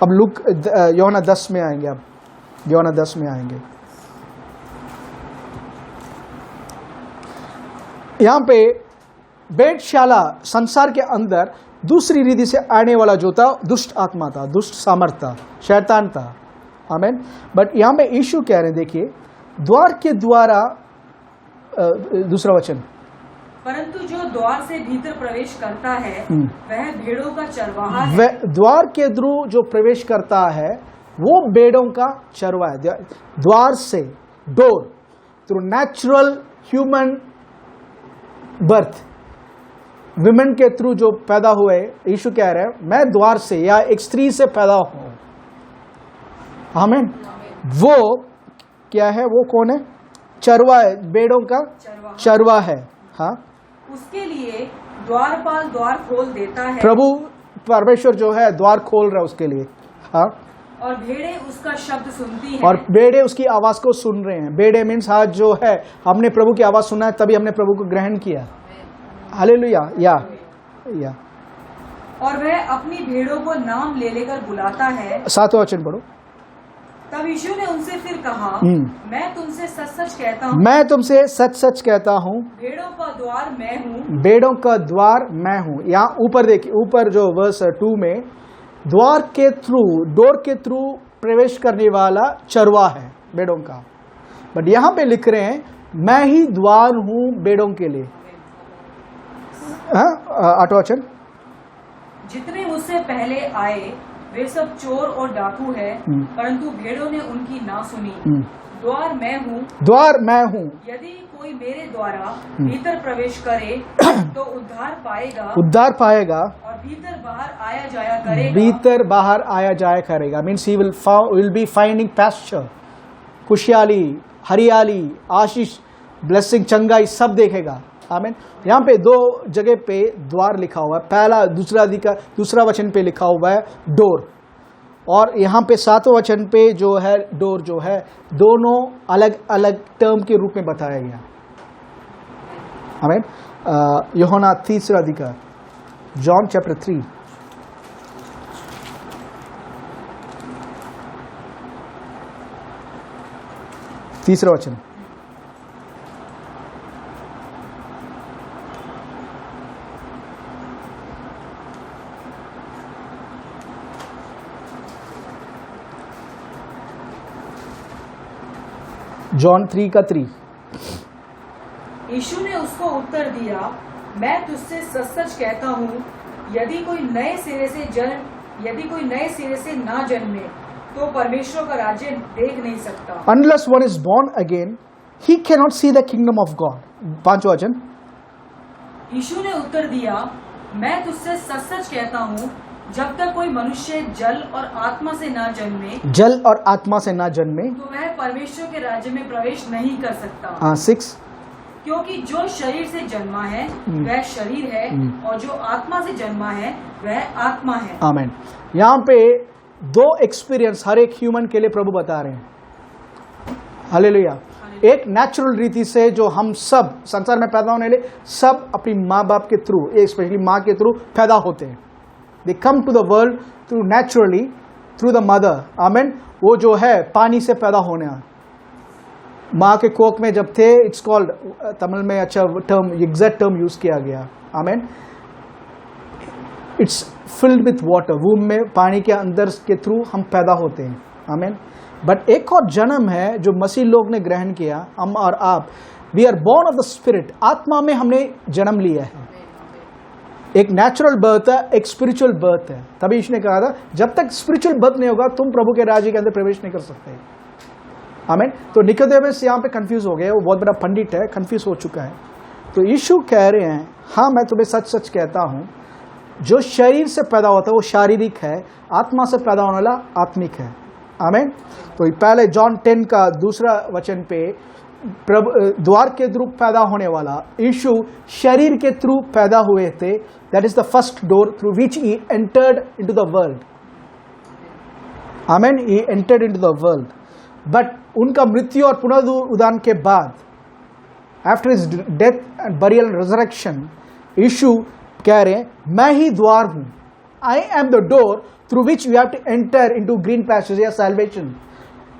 अब लूक यूहन्ना 10 में आएंगे। अब यूहन्ना 10 में आएंगे। यहाँ पे वेधशाला संसार के अंदर दूसरी रीति से आने वाला जो था, दुष्ट आत्मा था, दुष्ट सामर्थ था, शैतान था। आमेन। बट यहाँ पे यीशु कह रहे हैं, देखिए, द्वार के द्वारा, दूसरा वचन, परंतु जो द्वार से भीतर प्रवेश करता है वह भेड़ों का चरवाहा है। द्वार के थ्रू जो प्रवेश करता है वो भेड़ों का चरवाहा है। द्वार से, door, through natural human birth, women के थ्रू जो पैदा हुए, यीशु कह रहे हैं मैं द्वार से या एक स्त्री से पैदा हूं। आमीन। वो क्या है? वो कौन है? चरवा है, भेड़ों का चरवा है। हाँ, उसके लिए द्वारपाल द्वार खोल देता है। प्रभु परमेश्वर जो है द्वार खोल रहा है उसके लिए। हाँ, और भेड़े उसका शब्द सुनती हैं। और भेड़े उसकी आवाज को सुन रहे हैं। भेड़े मीन्स आज जो है, हमने प्रभु की आवाज सुना है तभी हमने प्रभु को ग्रहण किया। हालेलुया। या और वह अपनी भेड़ों को नाम ले लेकर बुलाता है। 7वां वचन पढ़ो। तब यीशु ने उनसे फिर कहा, मैं तुमसे सच सच कहता हूँ, मैं तुमसे सच सच कहता हूँ, भेड़ों का द्वार मैं हूँ। भेड़ों का द्वार मैं हूँ। यहाँ ऊपर देखिए, ऊपर जो वर्स 2 में, द्वार के थ्रू, डोर के थ्रू प्रवेश करने वाला चरवा है भेड़ों का। बट यहाँ पे लिख रहे हैं मैं ही द्वार हूँ भेड़ों के लिए। 8वां वचन, जितने मुझसे पहले आए वे सब चोर और डाकू है, परंतु भेड़ों ने उनकी ना सुनी। द्वार मैं हूँ, द्वार मैं हूँ। यदि कोई मेरे द्वारा भीतर प्रवेश करे तो उद्धार पाएगा, उद्धार पाएगा, और भीतर बाहर आया जाया करेगा। भीतर बाहर आया जाया करेगा means he will be finding pasture, खुशहाली, हरियाली, आशीष, ब्लेसिंग, चंगाई सब देखेगा। आमीन। यहाँ पे 2 जगह पे द्वार लिखा हुआ है। पहला, दूसरा वचन पे लिखा हुआ है डोर। और यहाँ पे 7वें वचन पे जो है डोर जो है, दोनों अलग अलग टर्म के रूप में बताया गया। आमीन। यूहन्ना 3 अधिकार, जॉन चैप्टर 3, तीसरा वचन। जॉन 3 का 3। यीशु ने उसको उत्तर दिया, मैं तुझसे सच सच कहता हूँ, यदि कोई नए सिरे से ना जन्मे तो परमेश्वर का राज्य देख नहीं सकता। Unless one is born again, he cannot see the kingdom of God। 5वां वचन। यीशु ने उत्तर दिया, मैं तुझसे सच सच कहता हूँ, जब तक कोई मनुष्य जल और आत्मा से ना जन्मे तो वह परमेश्वर के राज्य में प्रवेश नहीं कर सकता। 6। क्योंकि जो शरीर से जन्मा है वह शरीर है, और जो आत्मा से जन्मा है वह आत्मा है। आमीन। यहाँ पे 2 एक्सपीरियंस हर एक ह्यूमन के लिए प्रभु बता रहे हैं। हालेलुया। एक नेचुरल रीति से जो हम सब संसार में पैदा होने लिए सब अपनी माँ बाप के थ्रू, स्पेशली माँ के थ्रू पैदा होते हैं। They come to the world through naturally through the mother. Amen. वो जो है पानी से पैदा होने, माँ के कोख में जब थे, इट्स कॉल्ड, तमिल में अच्छा टर्म, एग्जैक्ट टर्म यूज किया गया। आमीन। इट्स फिल्ड विथ वाटर, वूम में पानी के अंदर के थ्रू हम पैदा होते हैं। आमीन। बट एक और जन्म है जो मसीह लोग ने ग्रहण किया, हम और आप, we are born of the spirit, आत्मा में हमने जन्म लिया है। एक नेचुरल बर्थ है, एक स्पिरिचुअल बर्थ है। तभी इसने कहा था जब तक स्पिरिचुअल बर्थ नहीं होगा तुम प्रभु के राज्य के अंदर प्रवेश नहीं कर सकते। आमीन। तो निकोदेमुस यहाँ पे कंफ्यूज हो गया, वो बहुत बड़ा पंडित है, कंफ्यूज हो चुका है। तो यीशु कह रहे हैं, हाँ मैं तुम्हें सच सच कहता हूँ, जो शरीर से पैदा होता है वो शारीरिक है, आत्मा से पैदा होने वाला आत्मिक है। आमीन। तो पहले जॉन 10 का 2 वचन पे प्रभु द्वार के थ्रू पैदा होने वाला यीशु शरीर के थ्रू पैदा हुए थे। That is the first door through which he entered into the world. Amen. He entered into the world. But उनका मृत्यु और पुनरुत्थान के बाद, after his death and burial and resurrection, यीशु कह रहे हैं मैं ही द्वार हूं। I am the door through which you have to enter into green passage या सैल्वेशन।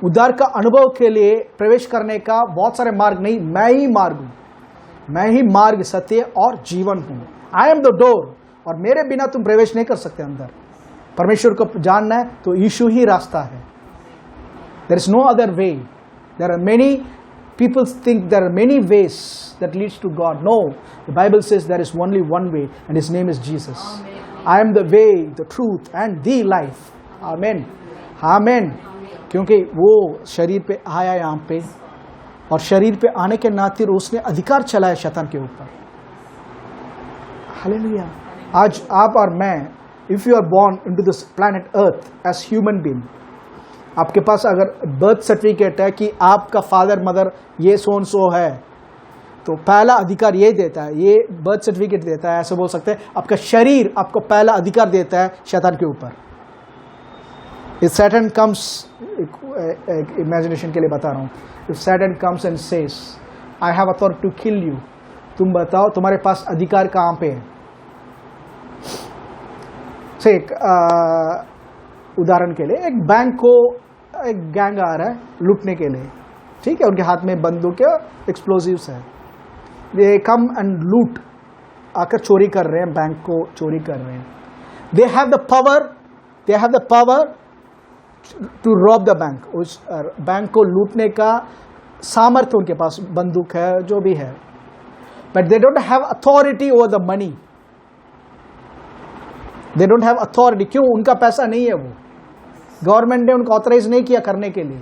उद्धार का अनुभव के लिए प्रवेश करने का बहुत सारे मार्ग नहीं, मैं ही मार्ग हूं। मैं ही मार्ग, सत्य और जीवन हूं। आई एम द डोर, और मेरे बिना तुम प्रवेश नहीं कर सकते अंदर। परमेश्वर को जानना है तो यीशु ही रास्ता है। There is no other way. There are many people think there are many ways that leads to God. No, the Bible says there is only one way, and His name is Jesus. Amen. I am the way, the truth, and the life. Amen. Amen. क्योंकि वो शरीर पे आया यहाँ पे, और शरीर पे आने के नाते उसने अधिकार चलाया शैतान के ऊपर। हालेलुया। आज आप और मैं, if you are born into this planet Earth as human being, आपके पास अगर बर्थ सर्टिफिकेट है कि आपका फादर मदर ये सो है, तो पहला अधिकार ये देता है, ये बर्थ सर्टिफिकेट देता है, ऐसे बोल सकते हैं। आपका शरीर आपको पहला अधिकार देता है शैतान के ऊपर। इफ सैटन कम्स, इमेजिनेशन के लिए बता रहा हूँ, if Satan comes and says I have authority to kill you, तुम बताओ तुम्हारे पास अधिकार कहाँ पे है? से एक उदाहरण के लिए, एक बैंक को एक गैंग आ रहा है लूटने के लिए, ठीक है, उनके हाथ में बंदूक है, एक्सप्लोजिव्स है, दे कम एंड लूट, आकर चोरी कर रहे हैं, बैंक को चोरी कर रहे हैं। They have the power to rob the bank, उस बैंक को लूटने का सामर्थ्य उनके पास, बंदूक है, जो भी है, but they don't have authority over the money. They don't have authority. क्यों? उनका पैसा नहीं है, वो गवर्नमेंट ने उनको ऑथराइज नहीं किया करने के लिए।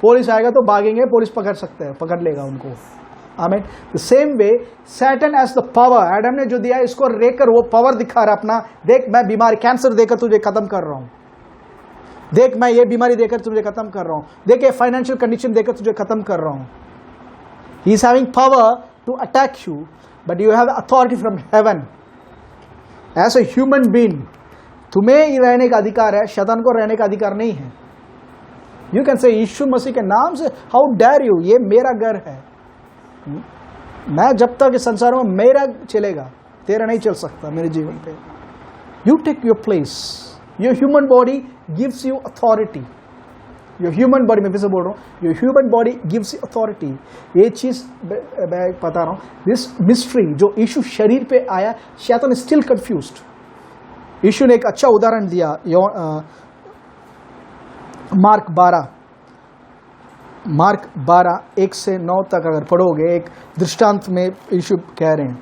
पुलिस आएगा तो भागेंगे, पुलिस पकड़ सकते हैं, पकड़ लेगा उनको। Amen. The same way Satan as the power, Adam ने जो दिया इसको लेकर वो पावर दिखा रहा अपना, देख मैं बीमारी, कैंसर देकर तुझे खत्म कर रहा हूं, देख मैं ये बीमारी देकर तुझे खत्म कर रहा हूं, देख ये फाइनेंशियल कंडीशन देकर तुझे खत्म कर रहा हूं। He is having power to attack you, but you have authority from heaven as a human being तुम्हें ही रहने का अधिकार है, शैतान को रहने का अधिकार नहीं है। यू कैन से यीशु मसीह के नाम से, हाउ डेयर यू, ये मेरा घर है, मैं जब तक इस संसार में मेरा चलेगा, तेरा नहीं चल सकता मेरे जीवन पे। You take your place, your human body gives you authority, your human body, मैं फिर से बोल रहा हूँ, your human body gives you authority. ये चीज मैं बता रहा हूँ, दिस मिस्ट्री जो यीशु शरीर पे आया, शैतान इज स्टिल कंफ्यूज्ड। यीशु ने एक अच्छा उदाहरण दिया, मार्क 12 1 से 9 तक अगर पढ़ोगे, एक दृष्टांत में यीशु कह रहे हैं।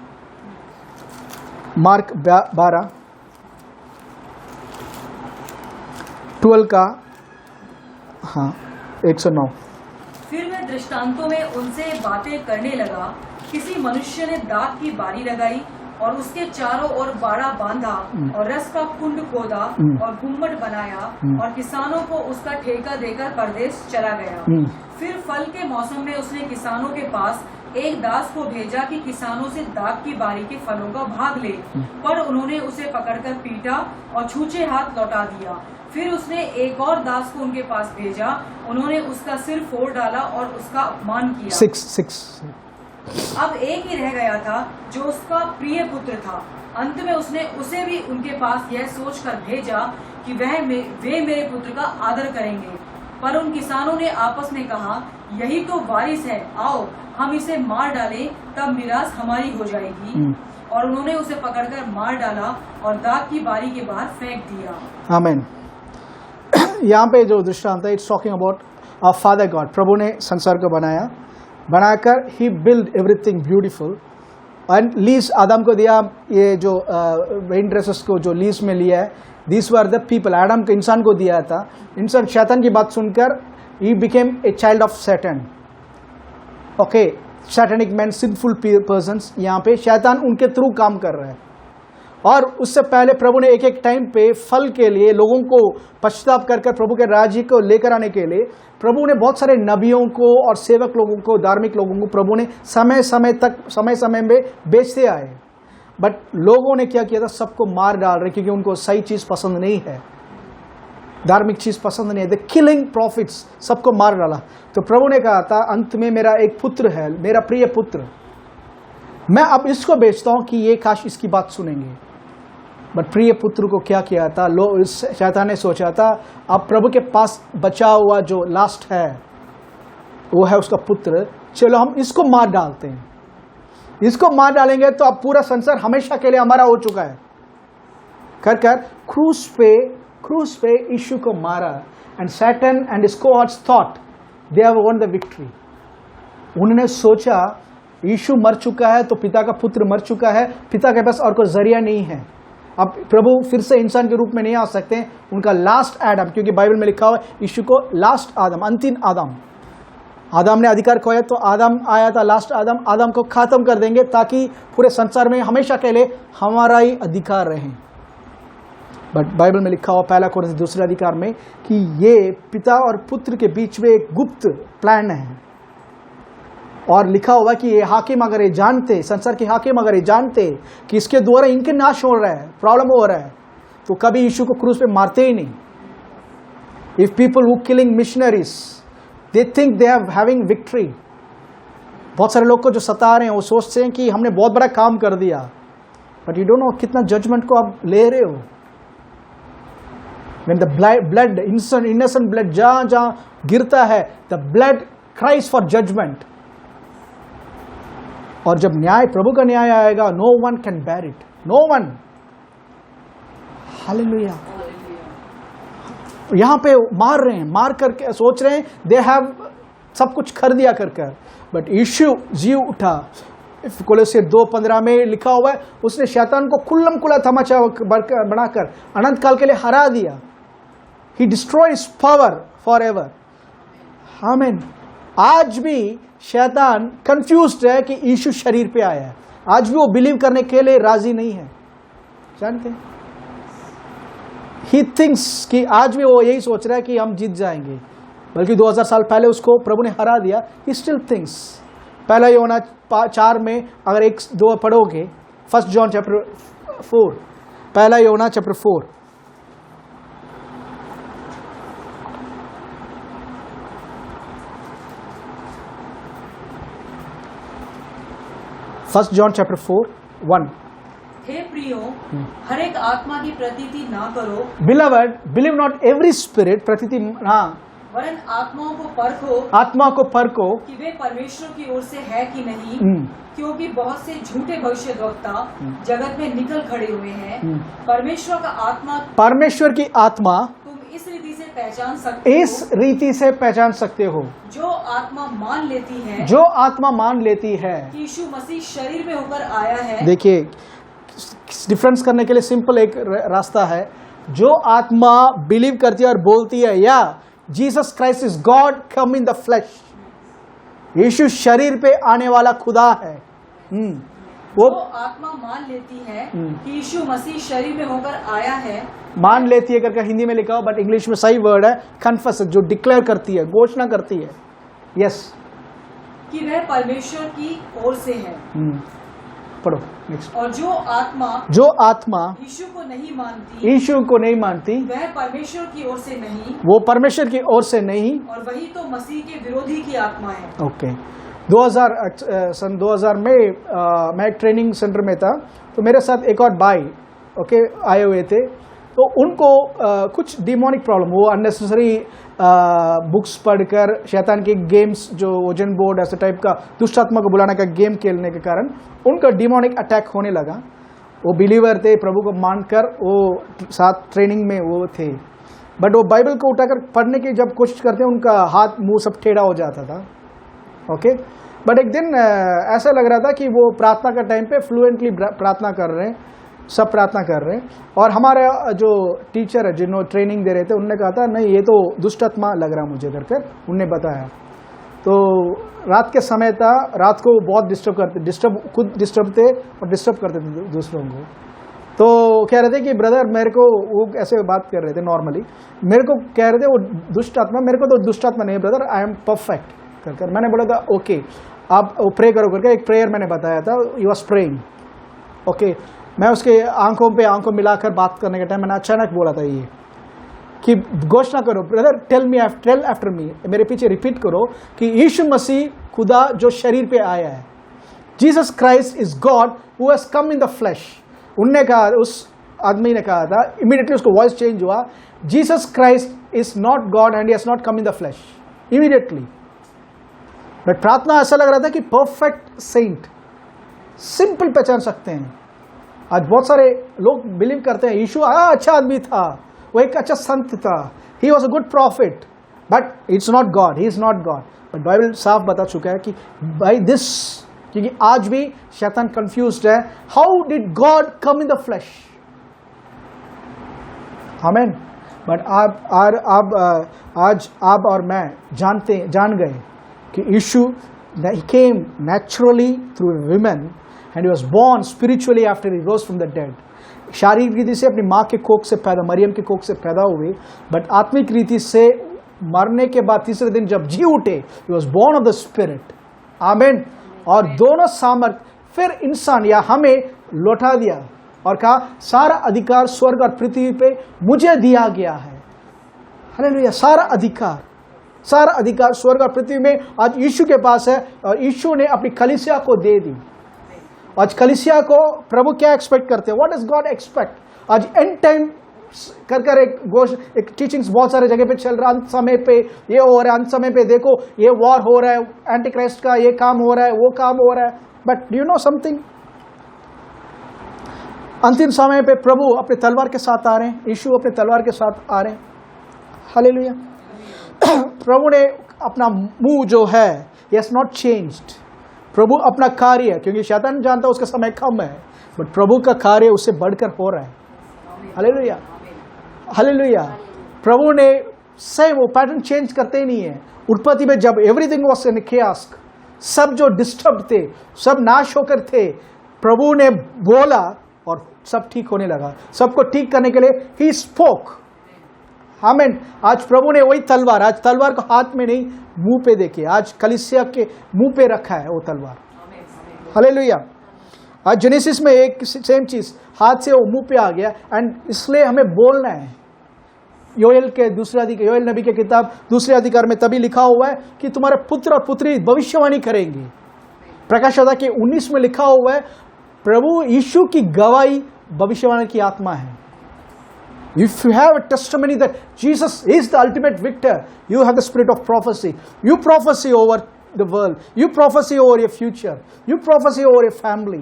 मार्क 12 12 का 1 से 9। फिर मैं दृष्टांतों में उनसे बातें करने लगा। किसी मनुष्य ने दाख की बारी लगाई और उसके चारों ओर बाड़ा बांधा और रस का कुंड खोदा और गुम्मट बनाया और किसानों को उसका ठेका देकर परदेश चला गया। फिर फल के मौसम में उसने किसानों के पास एक दास को भेजा कि किसानों से दाख की बारी के फलों का भाग ले, पर उन्होंने उसे पकड़कर पीटा और छूछे हाथ लौटा दिया। फिर उसने एक और दास को उनके पास भेजा, उन्होंने उसका सिर फोड़ डाला और उसका अपमान किया। 6 अब एक ही रह गया था जो उसका प्रिय पुत्र था। अंत में उसने उसे भी उनके पास यह सोचकर भेजा कि वे मेरे पुत्र का आदर करेंगे। पर उन किसानों ने आपस में कहा, यही तो वारिस है, आओ हम इसे मार डालें, तब मिरास हमारी हो जाएगी। और उन्होंने उसे पकड़कर मार डाला और दाख की बारी के बाहर फेंक दिया। आमीन। यहाँ पे जो दृष्टांत है, it's talking about our father God. प्रभु ने संसार को बनाकर he build everything beautiful and lease आदम को दिया। ये जो वेन ड्रेसेस को जो लीज में लिया है, दिस वर द पीपल, आदम को, इंसान को दिया था। इंसान शैतान की बात सुनकर he became a child of Satan. Okay, satanic man, sinful persons, यहाँ पे शैतान उनके थ्रू काम कर रहा है। और उससे पहले प्रभु ने एक एक टाइम पे फल के लिए लोगों को पश्चाताप कर प्रभु के राज्य को लेकर आने के लिए प्रभु ने बहुत सारे नबियों को और सेवक लोगों को, धार्मिक लोगों को प्रभु ने समय समय में बेचते आए। बट लोगों ने क्या किया था, सबको मार डाल रहे, क्योंकि उनको सही चीज पसंद नहीं है, धार्मिक चीज पसंद नहीं है। द किलिंग प्रॉफिट्स, सबको मार डाला। तो प्रभु ने कहा था, अंत में मेरा एक पुत्र है, मेरा प्रिय पुत्र, मैं अब इसको बेचता हूं कि ये काश इसकी बात सुनेंगे। बट प्रिय पुत्र को क्या किया था, शैतान ने सोचा था, अब प्रभु के पास बचा हुआ जो लास्ट है वो है उसका पुत्र, चलो हम इसको मार डालते हैं। इसको मार डालेंगे तो अब पूरा संसार हमेशा के लिए हमारा हो चुका है। कर क्रूस पे यीशु को मारा। And Satan and his cohorts thought they have won the victory. उन्होंने सोचा यीशु मर चुका है तो पिता का पुत्र मर चुका है, पिता के पास और कोई जरिया नहीं है। अब प्रभु फिर से इंसान के रूप में नहीं आ सकते। उनका लास्ट एडम, क्योंकि बाइबल में लिखा हुआ है यीशु को लास्ट आदम, अंतिम आदम ने अधिकार खोया तो आदम आया था, लास्ट आदम को खत्म कर देंगे ताकि पूरे संसार में हमेशा के लिए हमारा ही अधिकार रहे। बट बाइबल में लिखा हुआ 1 कोरिन्थियों 2 अधिकार में कि ये पिता और पुत्र के बीच में एक गुप्त प्लान है। और लिखा हुआ कि ये हाकिम अगर ये जानते, संसार के हाकिम अगर ये जानते कि इसके द्वारा इनके नाश हो रहा है, प्रॉब्लम हो रहा है, तो कभी यीशु को क्रूस पे मारते ही नहीं। If people who killing missionaries they think they are having victory. बहुत सारे लोग को जो सता रहे हैं वो सोचते हैं कि हमने बहुत बड़ा काम कर दिया, बट यू डोंट नो कितना जजमेंट को आप ले रहे हो। When the blood, innocent blood जहां गिरता है, the blood cries for judgment। और जब न्याय, प्रभु का न्याय आएगा, no one can bear it, no one। Hallelujah. यहां पे मार रहे हैं, मार करके सोच रहे हैं दे हैव सब कुछ कर दिया कर, बट यीशु जी उठा। कोलोसियर 2:15 में लिखा हुआ है, उसने शैतान को खुल्लम खुला तमाचा बनाकर अनंत काल के लिए हरा दिया। He destroys power forever। आमीन। आज भी शैतान कंफ्यूज्ड है कि यीशु शरीर पे आया है, आज भी वो बिलीव करने के लिए राजी नहीं है। जानते हैं, He thinks कि आज भी वो यही सोच रहा है कि हम जीत जाएंगे, बल्कि 2000 साल पहले उसको प्रभु ने हरा दिया। He still thinks। 1 यूहन्ना 4 में अगर 1-2 पढ़ोगे, 1 John chapter 4, 1 यूहन्ना chapter 4, 1 John chapter 4:1. हे प्रियो, हर एक आत्मा की प्रतीति ना करो, Beloved, believe not every spirit, प्रतीति हाँ, वरन आत्माओं को परखो आत्मा को परखो कि वे परमेश्वर की ओर से है कि नहीं, क्योंकि बहुत से झूठे भविष्यद्वक्ता जगत में निकल खड़े हुए हैं। परमेश्वर का आत्मा, परमेश्वर की आत्मा तुम इस रीति से पहचान सकते इस हो, रीति से पहचान सकते हो, जो आत्मा मान लेती है जो आत्मा मान लेती है। कि यीशु मसीह शरीर में होकर आया है। देखिए, डिफरेंस करने के लिए सिंपल एक रास्ता है। जो आत्मा बिलीव करती है और बोलती है या Jesus Christ is God come in the flesh, यीशु शरीर पे आने वाला खुदा है, वो वो आत्मा मान लेती है कि यीशु मसीह शरीर में होकर आया है। मान लेती है करके हिंदी में लिखा हो, बट इंग्लिश में सही वर्ड है कन्फेस, जो डिक्लेयर करती है, घोषणा करती है। यस, कि वह परमेश्वर की ओर से है। पढ़ो नेक्स्ट। और जो आत्मा यीशु को नहीं मानती, यीशु को नहीं मानती, वह परमेश्वर की ओर से नहीं, वो परमेश्वर की ओर से नहीं, और वही तो मसीह के विरोधी की आत्मा है। ओके। सन 2000 में मैं एक ट्रेनिंग सेंटर में था, तो मेरे साथ एक और भाई आए हुए थे। तो उनको कुछ डिमोनिक प्रॉब्लम, वो अननेसेसरी बुक्स पढ़कर शैतान के गेम्स, जो ओजन बोर्ड ऐसे टाइप का दुष्ट आत्मा को बुलाने का गेम खेलने के कारण उनका डिमोनिक अटैक होने लगा। वो बिलीवर थे, प्रभु को मानकर वो साथ ट्रेनिंग में वो थे, बट वो बाइबल को उठाकर पढ़ने की जब कोशिश करते उनका हाथ मुंह सब टेढ़ा हो जाता था। ओके, बट एक दिन ऐसा लग रहा था कि वो प्रार्थना का टाइम पे फ्लुएंटली प्रार्थना कर रहे हैं, सब प्रार्थना कर रहे हैं। और हमारे जो टीचर है जिन्होंने ट्रेनिंग दे रहे थे, उनने कहा था नहीं ये तो दुष्ट आत्मा लग रहा मुझे कर उनने बताया। तो रात के समय था, रात को बहुत खुद डिस्टर्ब थे और डिस्टर्ब करते थे दूसरों को। तो कह रहे थे कि ब्रदर मेरे को, वो ऐसे बात कर रहे थे नॉर्मली, मेरे को कह रहे थे वो दुष्ट आत्मा, मेरे को तो दुष्ट आत्मा नहीं है ब्रदर, आई एम परफेक्ट कर। मैंने बोला था ओके आप प्रे करो करके एक प्रेयर मैंने बताया था, यू वाज प्रेइंग। ओके, मैं उसके आंखों पे आंखों मिलाकर बात करने के टाइम मैंने अचानक बोला था ये कि घोषणा करो ब्रदर, टेल आफ्टर मी, मेरे पीछे रिपीट करो कि यीशु मसीह खुदा जो शरीर पे आया है, Jesus Christ is God who has come in the flash. उनने कहा, उस आदमी ने कहा था, इमीडिएटली उसको वॉइस चेंज हुआ, Jesus Christ is not God and he has not come in the flash, immediately. But प्रार्थना ऐसा लग रहा था कि परफेक्ट सेंट, सिंपल पहचान सकते हैं। आज बहुत सारे लोग बिलीव करते हैं यीशु अच्छा आदमी था, वो एक अच्छा संत था, he was a good profit, but it's not God, he is not God. But Bible साफ बता चुका है कि बाई दिस, क्योंकि आज भी शैतान कंफ्यूज्ड है, how did God come in the flash. Amen. But आज आप और मैं जान गए कि यीशु he came naturally through women and he was born spiritually after he rose from the dead. शारीरिक रीति से अपनी माँ के कोख से पैदा, मरियम के कोख से पैदा हुए, बट आत्मिक रीति से मरने के बाद तीसरे दिन जब जी उठे, he was born of the spirit. आमीन। और दोनों सामर्थ फिर इंसान या हमें लौटा दिया और कहा सारा अधिकार स्वर्ग और पृथ्वी पे मुझे दिया गया है। हालेलुया। सारा अधिकार स्वर्ग और पृथ्वी में आज यीशु के पास है, और यीशु ने अपनी कलीसिया को दे दी। आज कलीसिया को प्रभु क्या एक्सपेक्ट करते हैं, व्हाट डज गॉड एक्सपेक्ट। आज एंड टाइम कर एक टीचिंग्स बहुत सारे जगह पे चल रहा है, अंत समय पे ये हो रहा है, अंत समय पे देखो ये वॉर हो रहा है, एंटी क्राइस्ट का ये काम हो रहा है, वो काम हो रहा है। But do you know something, अंतिम समय पे प्रभु अपने तलवार के साथ आ रहे हैं, यीशु अपने तलवार के साथ आ रहे हैं। हालेलुया। प्रभु ने अपना मुंह जो है, he has not changed। प्रभु अपना कार्य, क्योंकि शैतान जानता है उसका समय कम है, बट प्रभु का कार्य उससे बढ़कर हो रहा है। Hallelujah, hallelujah. प्रभु ने सेम वो पैटर्न चेंज करते ही नहीं है। उत्पत्ति में जब एवरीथिंग वाज इन chaos, सब जो डिस्टर्ब थे, सब नाश होकर थे, प्रभु ने बोला और सब ठीक होने लगा। सबको ठीक करने के लिए ही स्पोक। आमीन। आज प्रभु ने वही तलवार, आज तलवार को हाथ में नहीं मुंह पे देखिए, आज कलीसिया के मुंह पे रखा है वो तलवार। हालेलुया। आज जेनेसिस में एक सेम चीज हाथ से वो मुंह पे आ गया, एंड इसलिए हमें बोलना है। योएल नबी के किताब दूसरे अधिकार में तभी लिखा हुआ है कि तुम्हारे पुत्र और पुत्री भविष्यवाणी करेंगे। प्रकाशित के 19 में लिखा हुआ है, प्रभु यीशु की गवाही भविष्यवाणी की आत्मा है. If you have a testimony that Jesus is the ultimate victor, you have the spirit of prophecy. You prophesy over the world. You prophesy over your future. You prophesy over your family.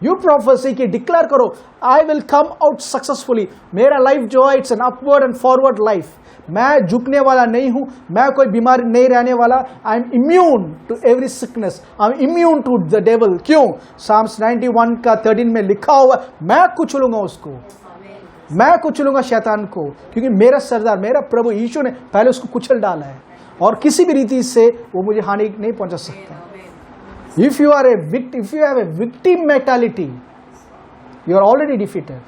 You prophesy कि declare करो, I will come out successfully. मेरा life जो है, it's an upward and forward life. मैं झुकने वाला नहीं हूँ, मैं कोई बीमारी नहीं रहने वाला. I am immune to every sickness. I am immune to the devil. क्यों? Psalms 91 का 13 में लिखा हुआ, मैं कुचलूंगा उसको, मैं कुचलूंगा शैतान को, क्योंकि मेरा सरदार, मेरा प्रभु यीशु ने पहले उसको कुचल डाला है और किसी भी रीति से वो मुझे हानि नहीं पहुंचा सकता. If you are a victim, if you have a victim mentality, you are already defeated.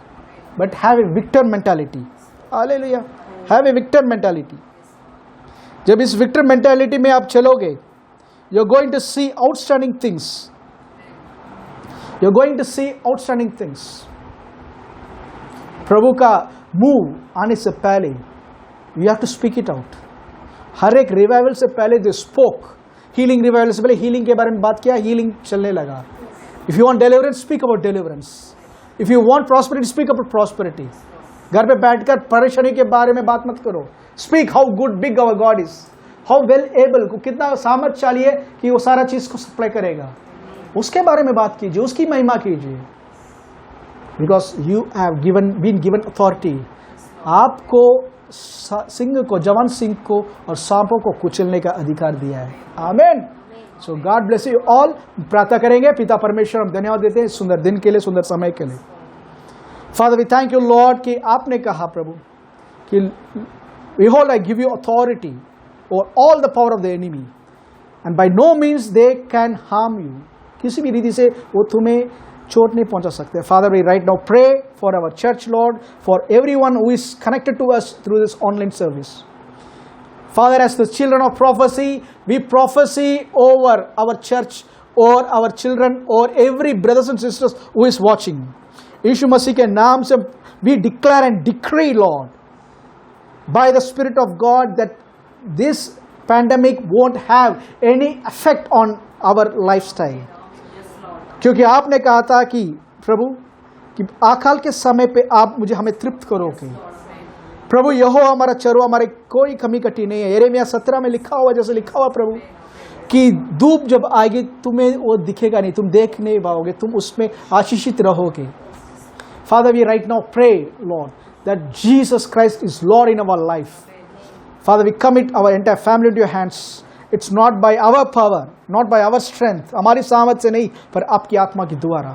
But have a victor mentality. Hallelujah. Have a victor mentality. जब इस victor mentality में आप चलोगे, you're going to see outstanding things. You're going to see outstanding things. प्रभु का move आने से पहले you have to speak it out. हर एक रिवाइवल से पहले दे स्पोक. हीलिंग रिवाइवल से पहले हीलिंग के बारे में बात किया, हीलिंग चलने लगा. If you want deliverance, speak about deliverance. If you want prosperity, speak about prosperity. घर पे बैठकर परेशानी के बारे में बात मत करो. Speak how good big our God is, how well able, को कितना सामर्थ्यशाली है कि वो सारा चीज को सप्लाई करेगा. उसके बारे में बात कीजिए, उसकी महिमा कीजिए. Because you have been given authority. आपको सिंह को, जवान सिंह को और सांपों को कुचलने का अधिकार दिया है. आमेन. सो गॉड ब्लेस यू ऑल. प्रार्थना करेंगे. पिता परमेश्वर, हम धन्यवाद देते हैं सुंदर दिन के लिए, सुंदर समय के लिए. Father we thank you lord कि आपने कहा प्रभु कि behold I give you authority over all the power of the enemy and by no means they can harm you. किसी भी रीति से वो तुम्हें चोट नहीं पहुंचा सकते. Father, we right now pray for our church, Lord, for everyone who is connected to us through this online service. Father, as the children of prophecy, we prophesy over our church, or our children, or every brothers and sisters who is watching. यीशु मसीह के नाम से we declare and decree, Lord, by the Spirit of God, that this pandemic won't have any effect on our lifestyle. क्योंकि आपने कहा था कि प्रभु कि आकाल के समय पे आप हमें तृप्त करोगे. प्रभु यहोवा हमारा चरवाहा, हमारे कोई कमी कटी नहीं है. यिर्मयाह 17 में लिखा हुआ, जैसे लिखा हुआ प्रभु कि धूप जब आएगी तुम्हें वो दिखेगा नहीं, तुम देख नहीं पाओगे, तुम उसमें आशीषित रहोगे. Father we right now pray lord that Jesus Christ is lord in our life. Father we commit our entire family into your hands. It's not by our power, not by our strength, हमारी सामर्थ से नहीं, पर आपकी आत्मा के द्वारा.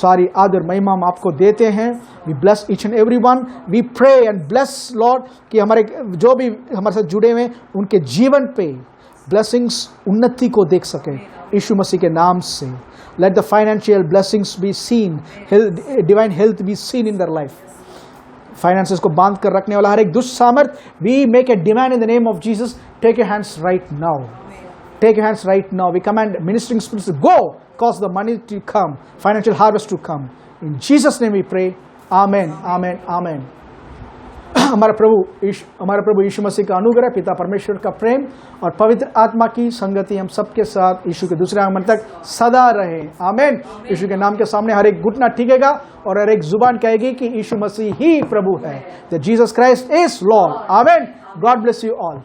सारी आदर महिमा हम आपको देते हैं. We bless each and everyone. We pray and bless Lord कि हमारे जो भी हमारे साथ जुड़े हुए उनके जीवन पे blessings, उन्नति को देख सके यीशु मसीह के नाम से. Let the financial blessings be seen, divine health be seen in their life. Finances को बांध कर रखने वाला हर एक दुष्ट सामर्थ, we make a demand in the name of Jesus. Take your hands right now. Take your hands right now. We command ministering spirits to go, cause the money to come, financial harvest to come. In Jesus name we pray. Amen, amen, amen. हमारा प्रभु यीशु मसीह का अनुग्रह, पिता परमेश्वर का प्रेम और पवित्र आत्मा की संगति हम सबके साथ यीशु के दूसरे आगमन तक सदा रहे. आमेन. यीशु के नाम के सामने हर एक घुटना टिकेगा और हर एक जुबान कहेगी कि यीशु मसीह ही प्रभु है. That Jesus Christ is Lord. Amen. God bless you all.